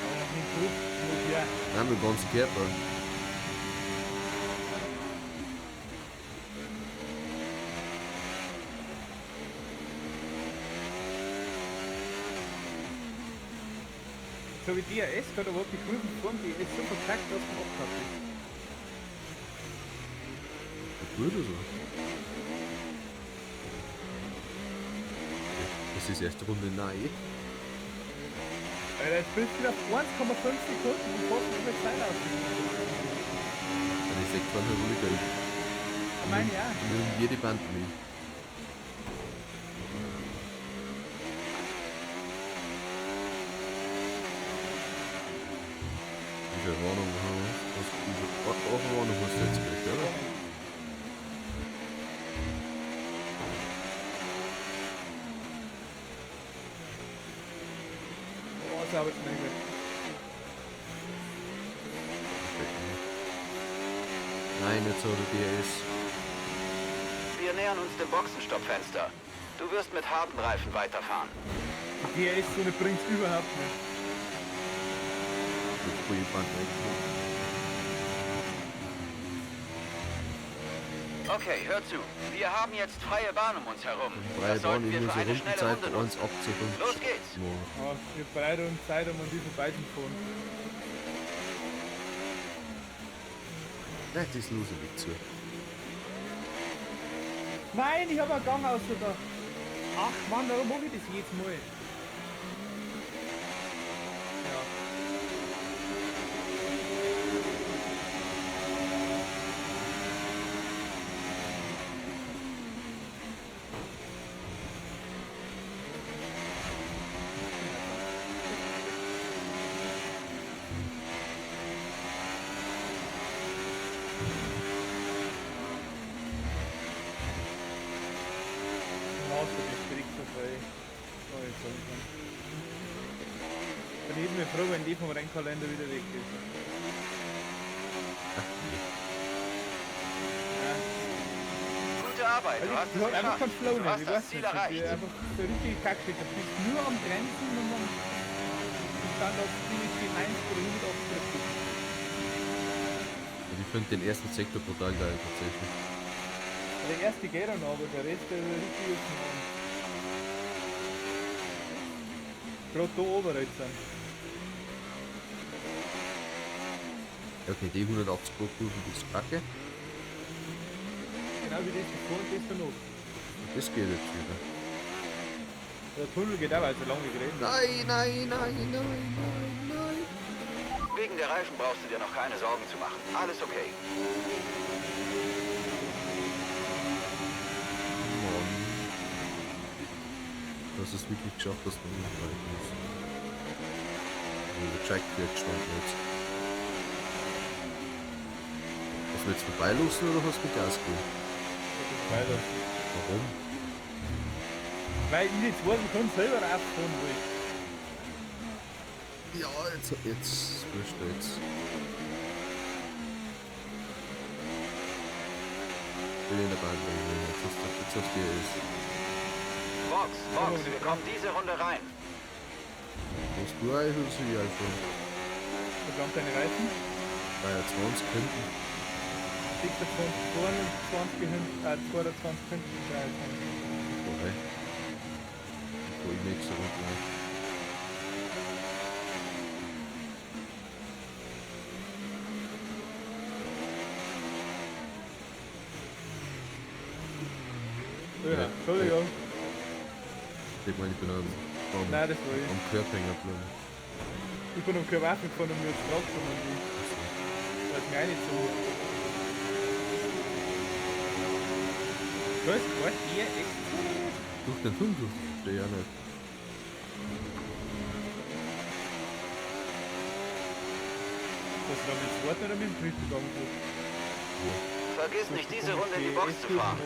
Aber noch nicht gut, nur ja. Nein, mit dem ganzen Körper. So wie DRS gerade überhaupt die Kurven formen, die ist so verkackt, dass man abkackt ist. Gut oder so? Das ist erste Runde nein. Alter, jetzt bist du wieder auf 1,5 Sekunden und fährst über Zeit aus. Dann ist echt dran ruhiger. Ich meine, ja. Nur jede Band mit. Wie viel Warnung haben wir? Warnung hast du jetzt gekriegt, oder? Oh, das aber schnell weg. Nein, jetzt hat er DRS. Wir nähern uns dem Boxenstoppfenster. Du wirst mit harten Reifen weiterfahren. Die DRS-Zone bringt überhaupt nicht. Mit frühe Band weg. Okay, hör zu. Wir haben jetzt freie Bahn um uns herum. Freie Das Bahn, sollten ich wir muss für eine eine schnelle Rundenzeit Runde von nutzen. 1,58. Los geht's. machen. Oh, wir beide und Zeit um an diesen beiden fahren. Nein, das lose weg zu. Nein, ich habe einen Gang aus da. Ach Mann, warum mache ich das jetzt mal? Ja. Dann hätten wir froh, wenn die vom Rennkalender wieder weg ist. Ja. Gute Arbeit, du hast Ich es hab einfach geschafft. keinen Flow Du nicht, hast ich das weiß Ziel nicht. Ich erreicht. bin einfach so richtig kackig. Du bist nur am Bremsen und dann auf die 90 oder 180. Und ich finde den ersten Sektor brutal geil tatsächlich. Der erste geht dann aber, der Rest der richtig ist noch. Gerade da oben jetzt dann. Ja, okay, die 180 Grad Kurven, das ist kacke. Genau wie das davor und das danach. Das geht jetzt wieder. Der Tunnel geht auch, also lange geredet. Nein, nein, nein, nein, nein, nein. Wegen der Reifen brauchst du dir noch keine Sorgen zu machen. Alles okay. Mann. Du hast es wirklich geschafft, dass du nicht rein musst. Der Jack wird gestanden jetzt. Hast du jetzt vorbeilassen oder hast du Gas gegeben? Weiter. Warum? Weil ich jetzt weiß, ich kann selber rauffahren, wo ich. Ja, jetzt wirst du jetzt. Ich bin in der Bahn drin, jetzt hast du es. Vox, wir kommen diese Runde rein. Musst du eigentlich so ja schon. Was haben deine Reifen? 23 hinten. 26 vorne, 20 hinten, 22 hinten, 23. Vorbei. Wo ich nächste Runde rein. Ja, Entschuldigung. Ich meine, ich bin am Nein, das war ich. Körper hängen geblieben. Ich bin am Körper gefahren und mir jetzt drauf gekommen. Das ist mir auch nicht so. Was? Was? Hier echt? Durch den Tunnel, der ja nicht. Das war mit dem zweiten oder mit dem dritten Gang? Vergiss nicht, diese Runde in die Box zu fahren.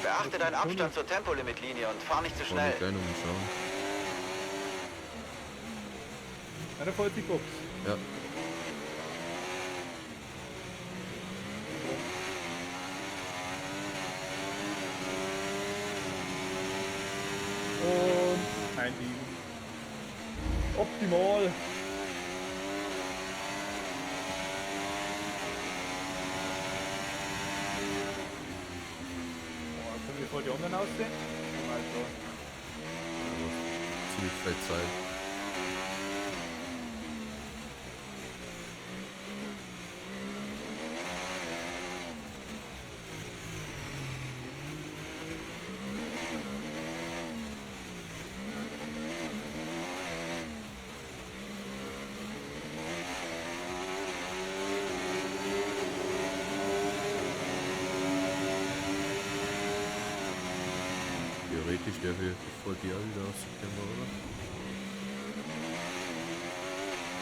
Beachte deinen Abstand zur Tempolimitlinie und fahr nicht zu schnell. Gleich noch umschauen. Ja, da fällt die Box. Ja. Und einbiegen. Optimal. Können wir vor die anderen aussehen? Mal so. Ziemlich viel Zeit. Theoretisch der wir vor dir wieder auszukommen, oder?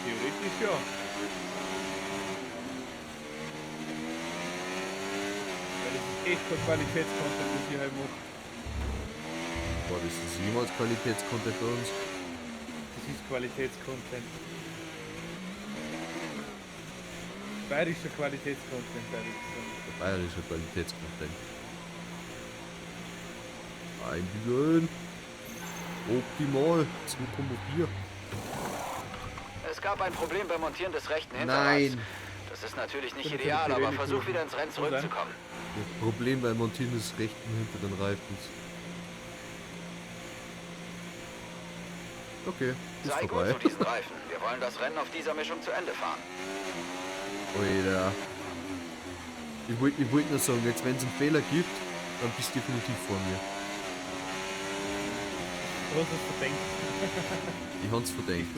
Theoretisch ja. Weil das ist echt kein Qualitätscontent, das ich halt mache. War das jemals Qualitätscontent bei uns? Das ist Qualitätscontent. Bayerischer Qualitätscontent, würde ich sagen. Der bayerische Qualitätscontent. Einbiegen. Optimal. 2,4. Es gab ein Problem beim Montieren des rechten Hinterrads. Nein. Das ist natürlich nicht Das ist ideal, aber natürlich versuch gut. wieder ins Rennen zurückzukommen. Das Problem beim Montieren des rechten hinter den Reifens. Okay, ist Sei gut vorbei. zu diesen Reifen. Wir wollen das Rennen auf dieser Mischung zu Ende fahren. Oida. Ich wollte nur sagen, jetzt wenn es einen Fehler gibt, Dann bist du definitiv vor mir. Du hast es verdenkt. Ich hab's verdient.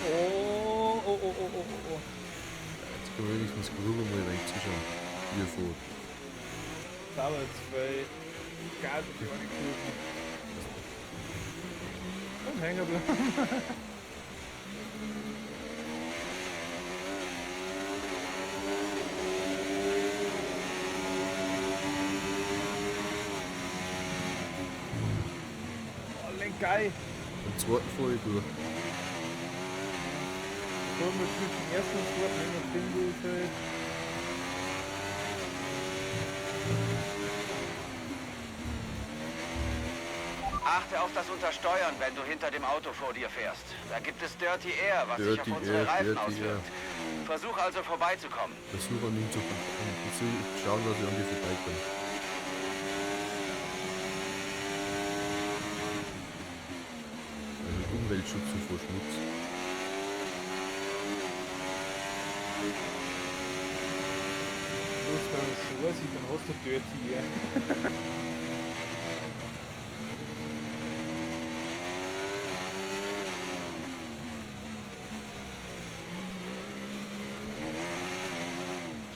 Oh, oh, oh, oh, oh, oh, oh. Jetzt kann man wenigstens rüber mal wegzuschauen. Wie er fährt. Sauber, 2 Gas auf die eine Kurve. Und hängen bleiben. Geil. Am zweiten fahre ich durch. Kommen wir zwischen dem ersten und zweiten hin auf den Wohlfeld. Achte auf das Untersteuern, wenn du hinter dem Auto vor dir fährst. Da gibt es Dirty Air, was sich auf Dirty unsere Air, Reifen Dirty Air. auswirkt. Versuch also vorbeizukommen. Versuche an ihm zu schauen, dass ich an dir vorbeikomme. Also Umweltschutz und vor Schmutz. Du hast dann Vorsicht, dann hast du Dirty Air.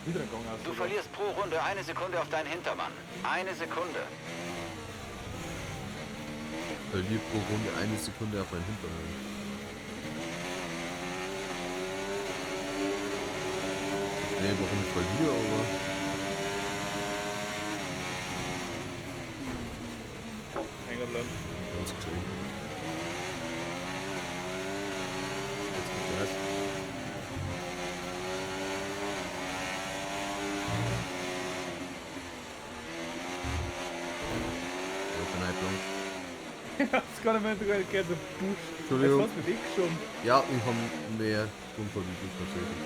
Wieder ein Gang aus. Du verlierst pro Runde 1 Sekunde auf deinen Hintermann. 1 Sekunde. Verliere pro Runde 1 Sekunde auf meinen Hintermann. Nee, warum ich verliere, aber... Hängen bleiben. Ganz gesehen. Jetzt geht das. Das kann ich mir nicht gerne so Busch. Entschuldigung. Jetzt hast du mich weggeschoben. Ja, wir haben mehr Unfall wie du tatsächlich.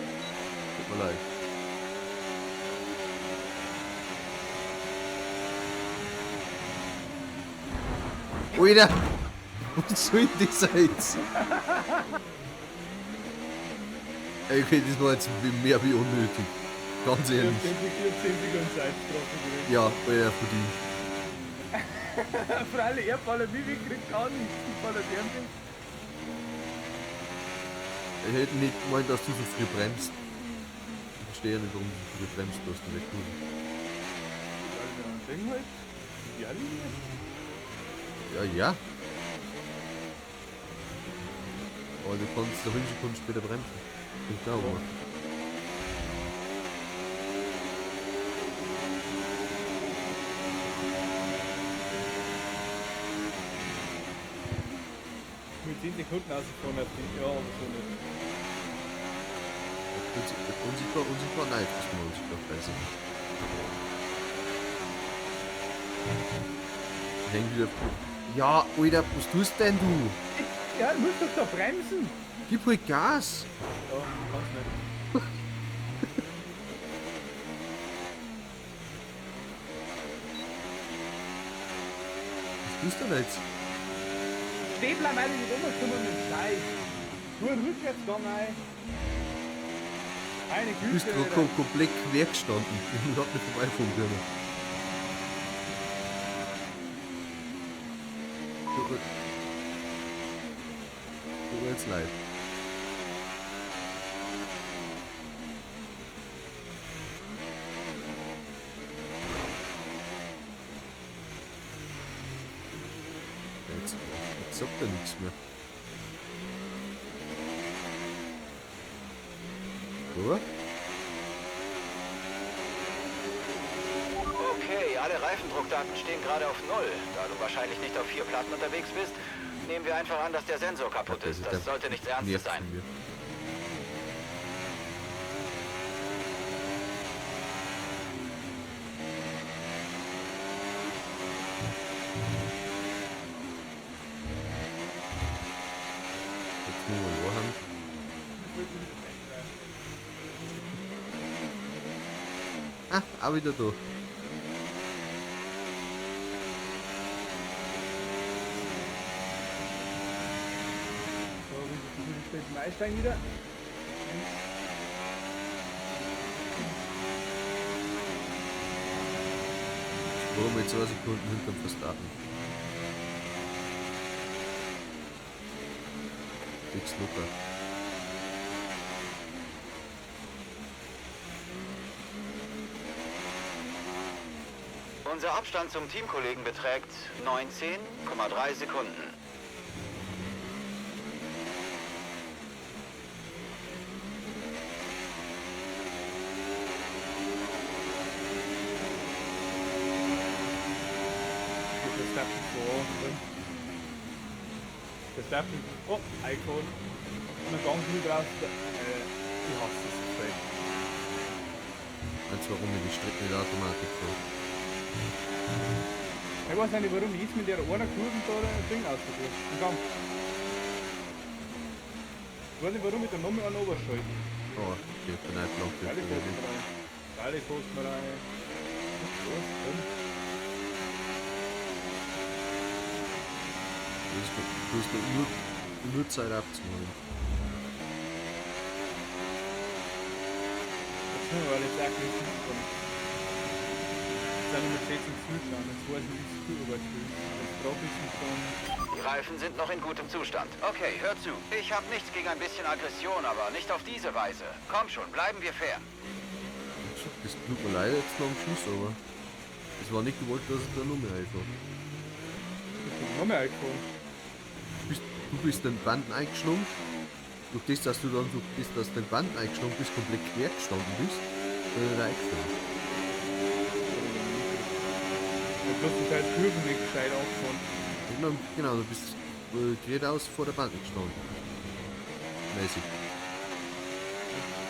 Tut mir leid. Alter! Was soll das jetzt? Ey, okay, das war jetzt mehr wie unnötig. Ganz Ich hab ehrlich. 10 Sekunden Zeitstrafe gekriegt. Ja, weil er verdient. Freilich, er fällt mich weg, kriegt gar nichts. Ich falle der nicht. Ich hätte nicht gemeint, dass du so früh bremst. Ich verstehe ja nicht, warum du so früh bremst, du hast du weg. Ding halt. Ja, Linie. Ja, ja. Aber du kannst eine halbe Sekunde später bremsen. Ich glaube. Mit 10 Sekunden ausgefahren hat, ja, aber so nicht. Unsichtbar, nein, das ist nur unsichtbar, weiß ich nicht. Ich häng wieder. Ja, Alter, was tust denn du? Ja, du musst doch da bremsen. Gib halt Gas. Ja, kannst nicht. Was tust du denn jetzt? Steh bleiben, weil ich nicht rumkomme mit dem Scheiß. Du ein Rückwärtsgang rein. Eine Du bist Güte. komplett quer gestanden. Ich hab nicht vorbeifahren können. Tut mir jetzt leid. Jetzt sagt er nichts mehr. Oder? Okay, alle Reifendruckdaten stehen gerade auf 0. Da du wahrscheinlich nicht auf 4 Platten unterwegs bist, nehmen wir einfach an, dass der Sensor kaputt ist. Das sollte nichts Ernstes Nervt sein. von mir. Jetzt nur mal Johann. Ah, auch wieder da. So, wie steht im Einstein wieder? Warum mit 2 Sekunden hinterm Verstappen? Fix locker. Unser Abstand zum Teamkollegen beträgt 19,3 Sekunden. Verstappen vor. Verstappen. Oh, iPhone. Und dann ganz viel draus. Ich hasse das Feld. Meinst du, warum ich die Strecke mit der Automatik fahre? Ich weiß nicht, warum ich jetzt mit der einer Kurve da ein Ding ausgeführt. Im Gang. Ich weiß nicht, warum ich da noch mal einen Oberschalte. Oh, okay, bin halt lang Geile für Posten rein. Geile Posten rein. Was denn? Du hast nur Zeit abzuholen. Jetzt nur, weil ich sage, nicht kommt. Jetzt sind wir stets im Zustand. Jetzt weiß ich nicht, wie viel überspielt. Jetzt brauche ich nicht dann. Die Reifen sind noch in gutem Zustand. Okay, hör zu. Ich habe nichts gegen ein bisschen Aggression, aber nicht auf diese Weise. Komm schon, bleiben wir fair. Das tut mir leid jetzt noch am Schluss, aber es war nicht gewollt, dass ich da noch mehr einfach. Ich bin noch mehr eingefahren. Du bist den Banden eingeschlungen. Durch das, dass du dann durch das, dass den Banden eingeschlungen bist, komplett quer gestanden bist, reingefallen. Und bloß die scheiß Kurven nicht gescheit aufgefahren. Genau, du bist geradeaus vor der Bande gestanden. Mäßig.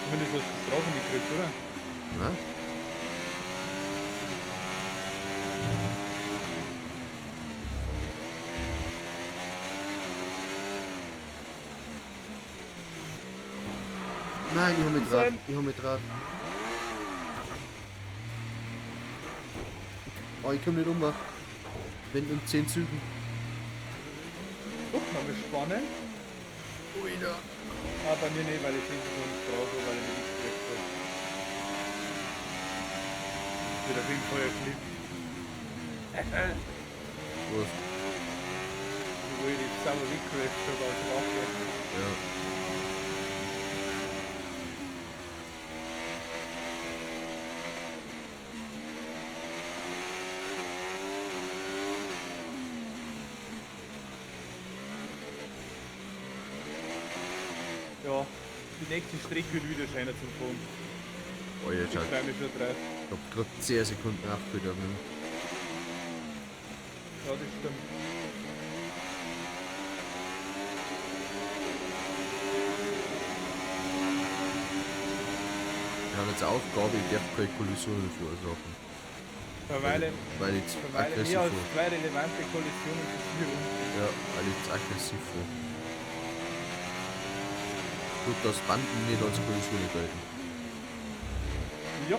Zumindest hast du die Strafe nicht gekriegt, oder? Na? Nein, ich hab mit Rad. Ich hab mit Rad. Oh, ich komm nicht um. Wenn in 10 Zügen. Guck mal, wir spannen. Uida. Ah, bei mir nicht, weil ich 10 Sekunden brauche, weil ich nichts gekriegt habe. Wird auf jeden Fall ein Clip. Was? Wo ich die sauber weggecrasht habe aus dem Aufwärts. Ja. Ja, die nächste Strecke wird wieder scheiner zum Fahren. Oh, jetzt Ich schaut. freue mich schon drauf. Ich hab grad 10 Sekunden abgeholt. Ja, das stimmt. Wir haben jetzt eine Aufgabe, ich darf keine Kollisionen verursachen. Weil ich zu Verweile aggressiv mehr als war. 2 relevante Kollisionen für 4 Runden. Ja, weil ich zu aggressiv war. Gut, dass Banden nicht als Kollisionen gelten. Ja.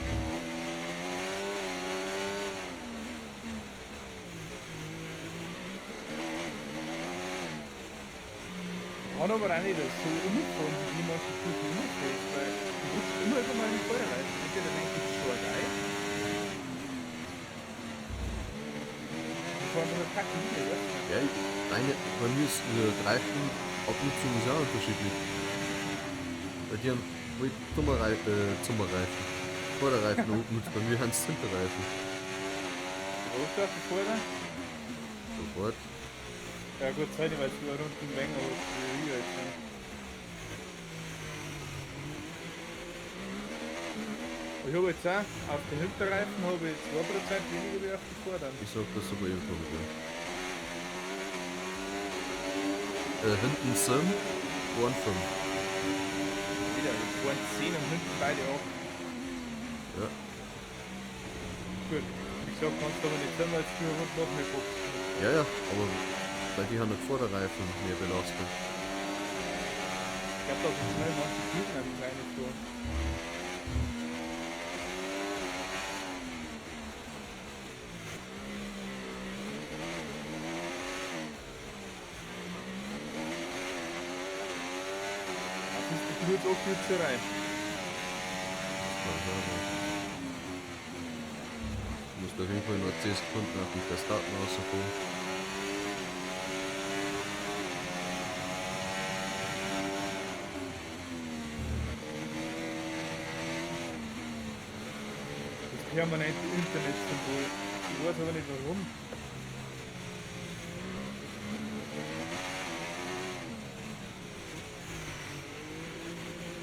Kann aber auch nicht so umfahren, wie manche Kurven umfällt, weil du rutscht immer über meine Vorderreifen. Entweder denke ich, das ist schon geil. Die fahren nur Kacken wieder, weißt du? Ja, bei mir ist Reifenabnutzung ist auch unterschiedlich. Bei dir haben Sommerreifen. Vorderreifen abnutzt, bei mir haben es Hinterreifen. Wo ist das, die Vorder'? Sofort. Ja gut, Zeit, weil du eine Runde länger hast, wie wir jetzt. Ne? Ich habe jetzt auch, auf den Hinterreifen habe ich 2% weniger wie auf die Vordern. Ich sag das aber irgendwo wieder. Hinten sind, waren 5. Wieder, jetzt waren 10 und hinten beide 8. Ja. Gut, wie gesagt, kannst du aber nicht sagen, weil es nur rund noch mehr guckst. Ja, ja, aber weil die haben nicht Vorderreifen mehr belastet. Ich glaube, da sind schnell manche Kurven am kleinen Tor. Das ist die jetzt auch kürzer rein. Du musst auf jeden Fall nur 10 Sekunden nach dem Verstarten rauskommen. Das permanente Internetsymbol. Ich weiß aber nicht warum.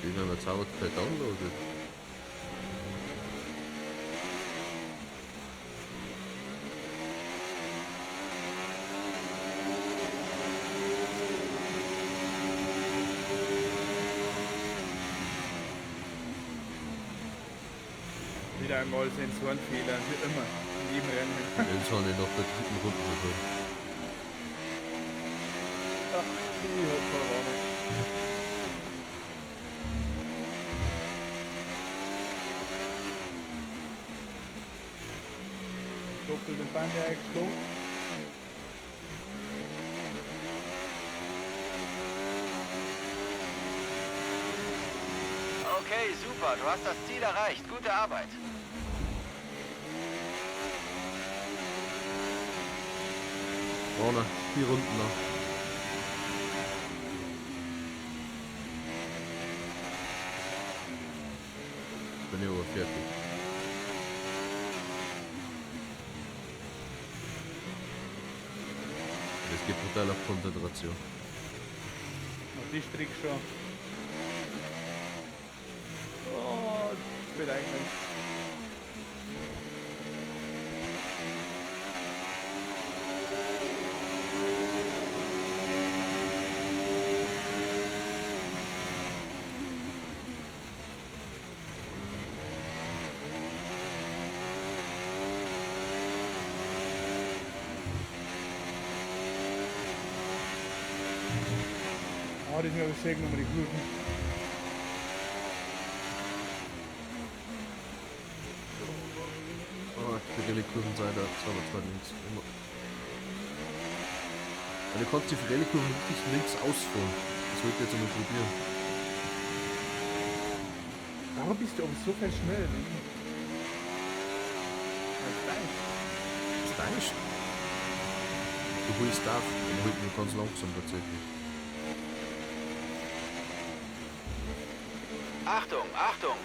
Wie wenn man Zauberteil downloadet. Wieder einmal Sensorenfehler, wie immer, in jedem Rennen. Jetzt haben wir noch der dritten Runde bekommen. Ach, die hat verloren. Doppelte Bande eingeschlagen. Okay, super. Du hast das Ziel erreicht. Gute Arbeit. Vorne, 4 Runden noch. Bin ich aber fertig. Das geht total auf Konzentration. Und die Strick schon. Oh, das wird eigentlich. Oh, das ist mir aber sehr genommen, die Kurven. Oh, die Rallye-Kurvenseite, das haben wir zwar links. Immer. Und du kannst die Rallye-Kurven richtig links ausfahren. Das wollte ich jetzt einmal probieren. Warum bist du aber so viel schnell? Ne? Das reicht. Du holst darf, dann holt nur ganz langsam tatsächlich. Achtung, Achtung!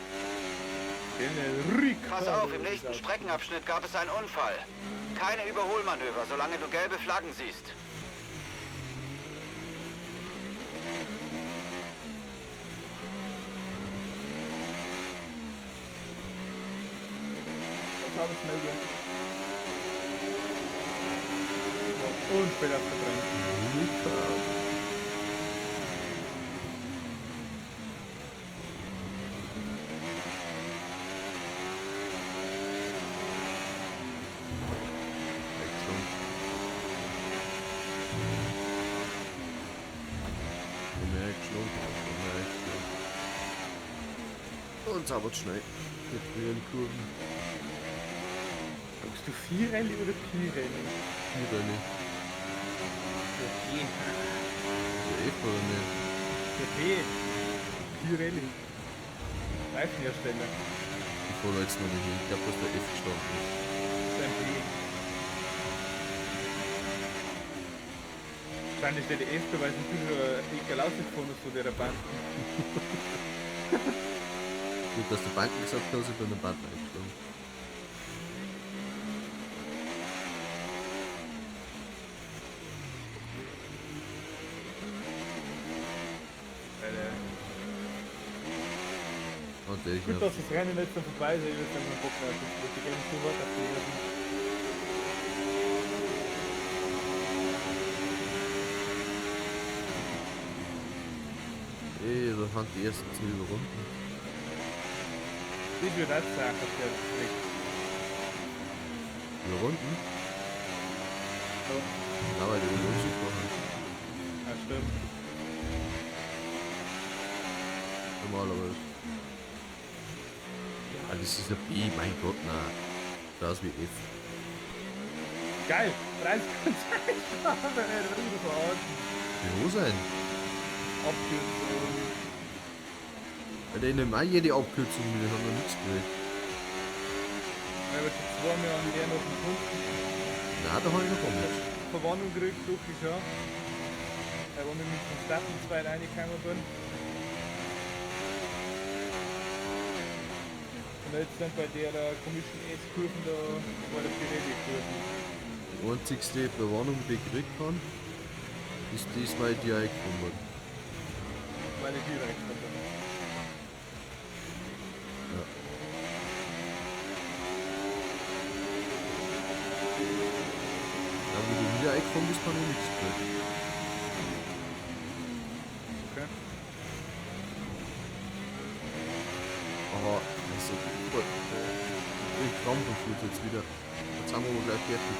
Pass auf, im nächsten Streckenabschnitt gab es einen Unfall. Keine Überholmanöver, solange du gelbe Flaggen siehst. Das habe ich schnell gehen. Und später verbrennt. Und zaubert schnell. Mit früheren Kurven. Sagst du Vierrelli oder Pirelli? Hier Rallye. Okay. Der F oder nicht? Der P. Pirelli. Reifenhersteller. Ich fahre jetzt noch nicht hin. Ich glaube, dass der F gestanden ist. Das ist ein P. Wahrscheinlich steht der F, weil du schon egal rausgefahren hast von der Band. Gut, dass du Banken gesagt hast, ich bin eine Band eingeschlagen. Und der ich Gut, noch. dass das Rennen jetzt noch vorbei ist, ich würde sagen, man Bock mehr. Die gehen so weit auf die ersten. Da fand die ersten 2 Runden. Ich würde auch sagen, dass der weg. Über Runden? So, Ja, weil die Lösung super haben. ja, stimmt. Normalerweise. Ja, das ist ein B, mein Gott, na. Das ist wie F. Geil! 30 Prozent! Aber er wird wieder verarschen. Wie hoch sein? Abkürzung. Bei denen auch jede Abkürzung, die haben noch nichts gekriegt. Weil wir schon 2 Mal an der noch einen Punkt Nein, da habe ich noch gar nichts. Verwarnung gekriegt, durch die schon. Weil wir mit dem Stappen 2 reingekommen bin. Und jetzt sind bei der komischen S-Kurven da war der Pirelli-Kurven. Die einzigste Bewarnung, die ich gekriegt habe, ist diesmal die eingekommen worden. Weil ich direkt habe. Ja. Aber wo du wieder eingekommen bist, habe ich nichts gekriegt. Okay. Aber, also, gut. Ich Krampf am Fuß jetzt wieder. Jetzt haben wir aber gleich fertig.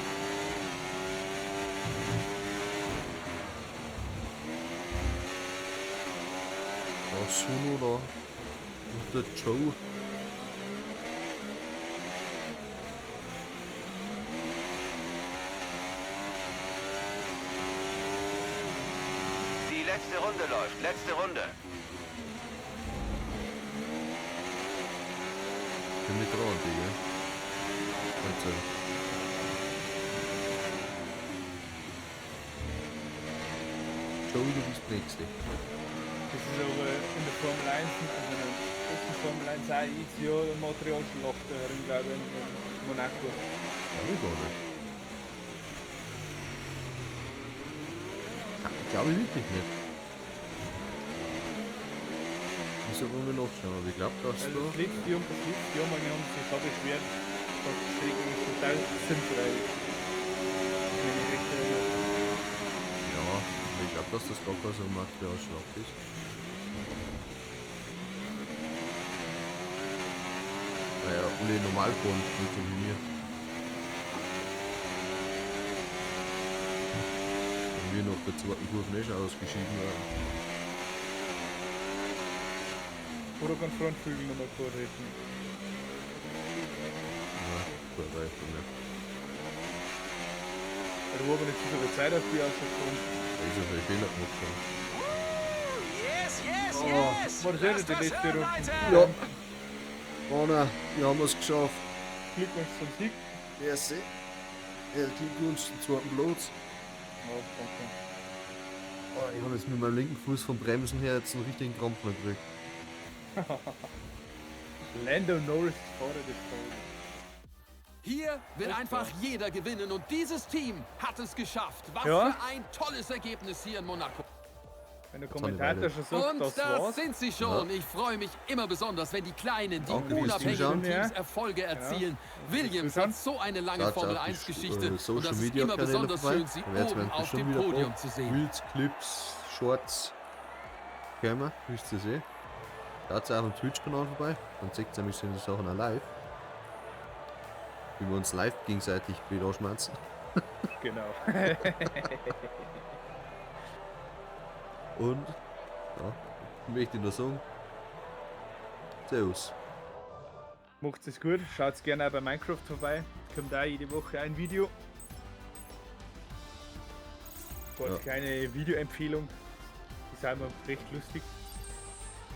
Da ist Suno da. Und der Joe. Die letzte Runde läuft. Letzte Runde. Bin mit dran, Digga. Also. Joe, du bist Nächste. Das ist aber in der Formel 1, also in der ersten Formel 1 auch jedes Jahr eine Materialschlacht drin, glaube ich, in Monaco. Hab ich gar nicht. Glaube ich wirklich nicht. Muss aber mal nachschauen, aber ich glaube, dass Also da. das letzte Jahr und das letzte Jahr, meine haben sich so beschwert, dass die Strecken nicht total sinnfrei ist. Wenn ich recht erinnere. Ja, ich glaube, dass das gar kein so ein Materialschlacht ist. Naja, alle Normalbahn, nicht so wie mir. Und wir noch der zweiten Kurve nicht schon ausgeschieden werden. Oder kann Frontflügel noch mal vorretten. Ja, gut, reicht nicht. Da war aber nicht so viel Zeit auf die ausgekommen. Da ist ja viel Fehler gemacht haben. War das nicht die letzte Runde? Ja. Anna, wir haben es geschafft. Glückwunsch zum Sieg. Merci. Glückwunsch zum zweiten Platz. Ja, danke. Oh, ich habe jetzt mit meinem linken Fuß vom Bremsen her jetzt einen richtigen Krampf gekriegt. Lando Norris ist Fahrer des Tages. Hier will einfach jeder gewinnen und dieses Team hat es geschafft. Was Ja. für ein tolles Ergebnis hier in Monaco. Wenn der Kommentator schon sagt, Und das das war's. sind sie schon. Ich freue mich immer besonders, wenn die kleinen, die Danke fürs unabhängigen Zuschauen. Teams Ja. Erfolge erzielen. Williams Zuschauen. hat so eine lange Schaut Formel auf die 1 Geschichte und Social das ist Media immer Kanäle besonders vorbei. schön, sie Da wird's oben bestimmt auf dem wieder Podium ein zu sehen. Reels, Clips, Shorts. Käme, wisst ihr sehen. Schaut auch am Twitch-Kanal vorbei. Dann seht ihr nämlich so die Sachen auch live. Wie wir uns live gegenseitig blöd anschmerzen. Genau. Und, ja, möchte ich nur sagen. Servus. Macht es gut, schaut gerne auch bei Minecraft vorbei. Kommt da jede Woche ein Video. So eine Ja. kleine Videoempfehlung. Die sind immer recht lustig.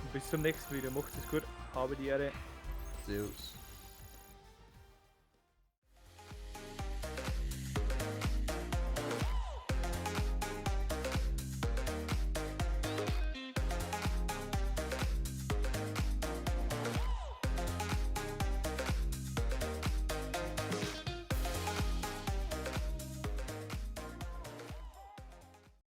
Und bis zum nächsten Video. Macht es gut. Habe die Ehre. Servus.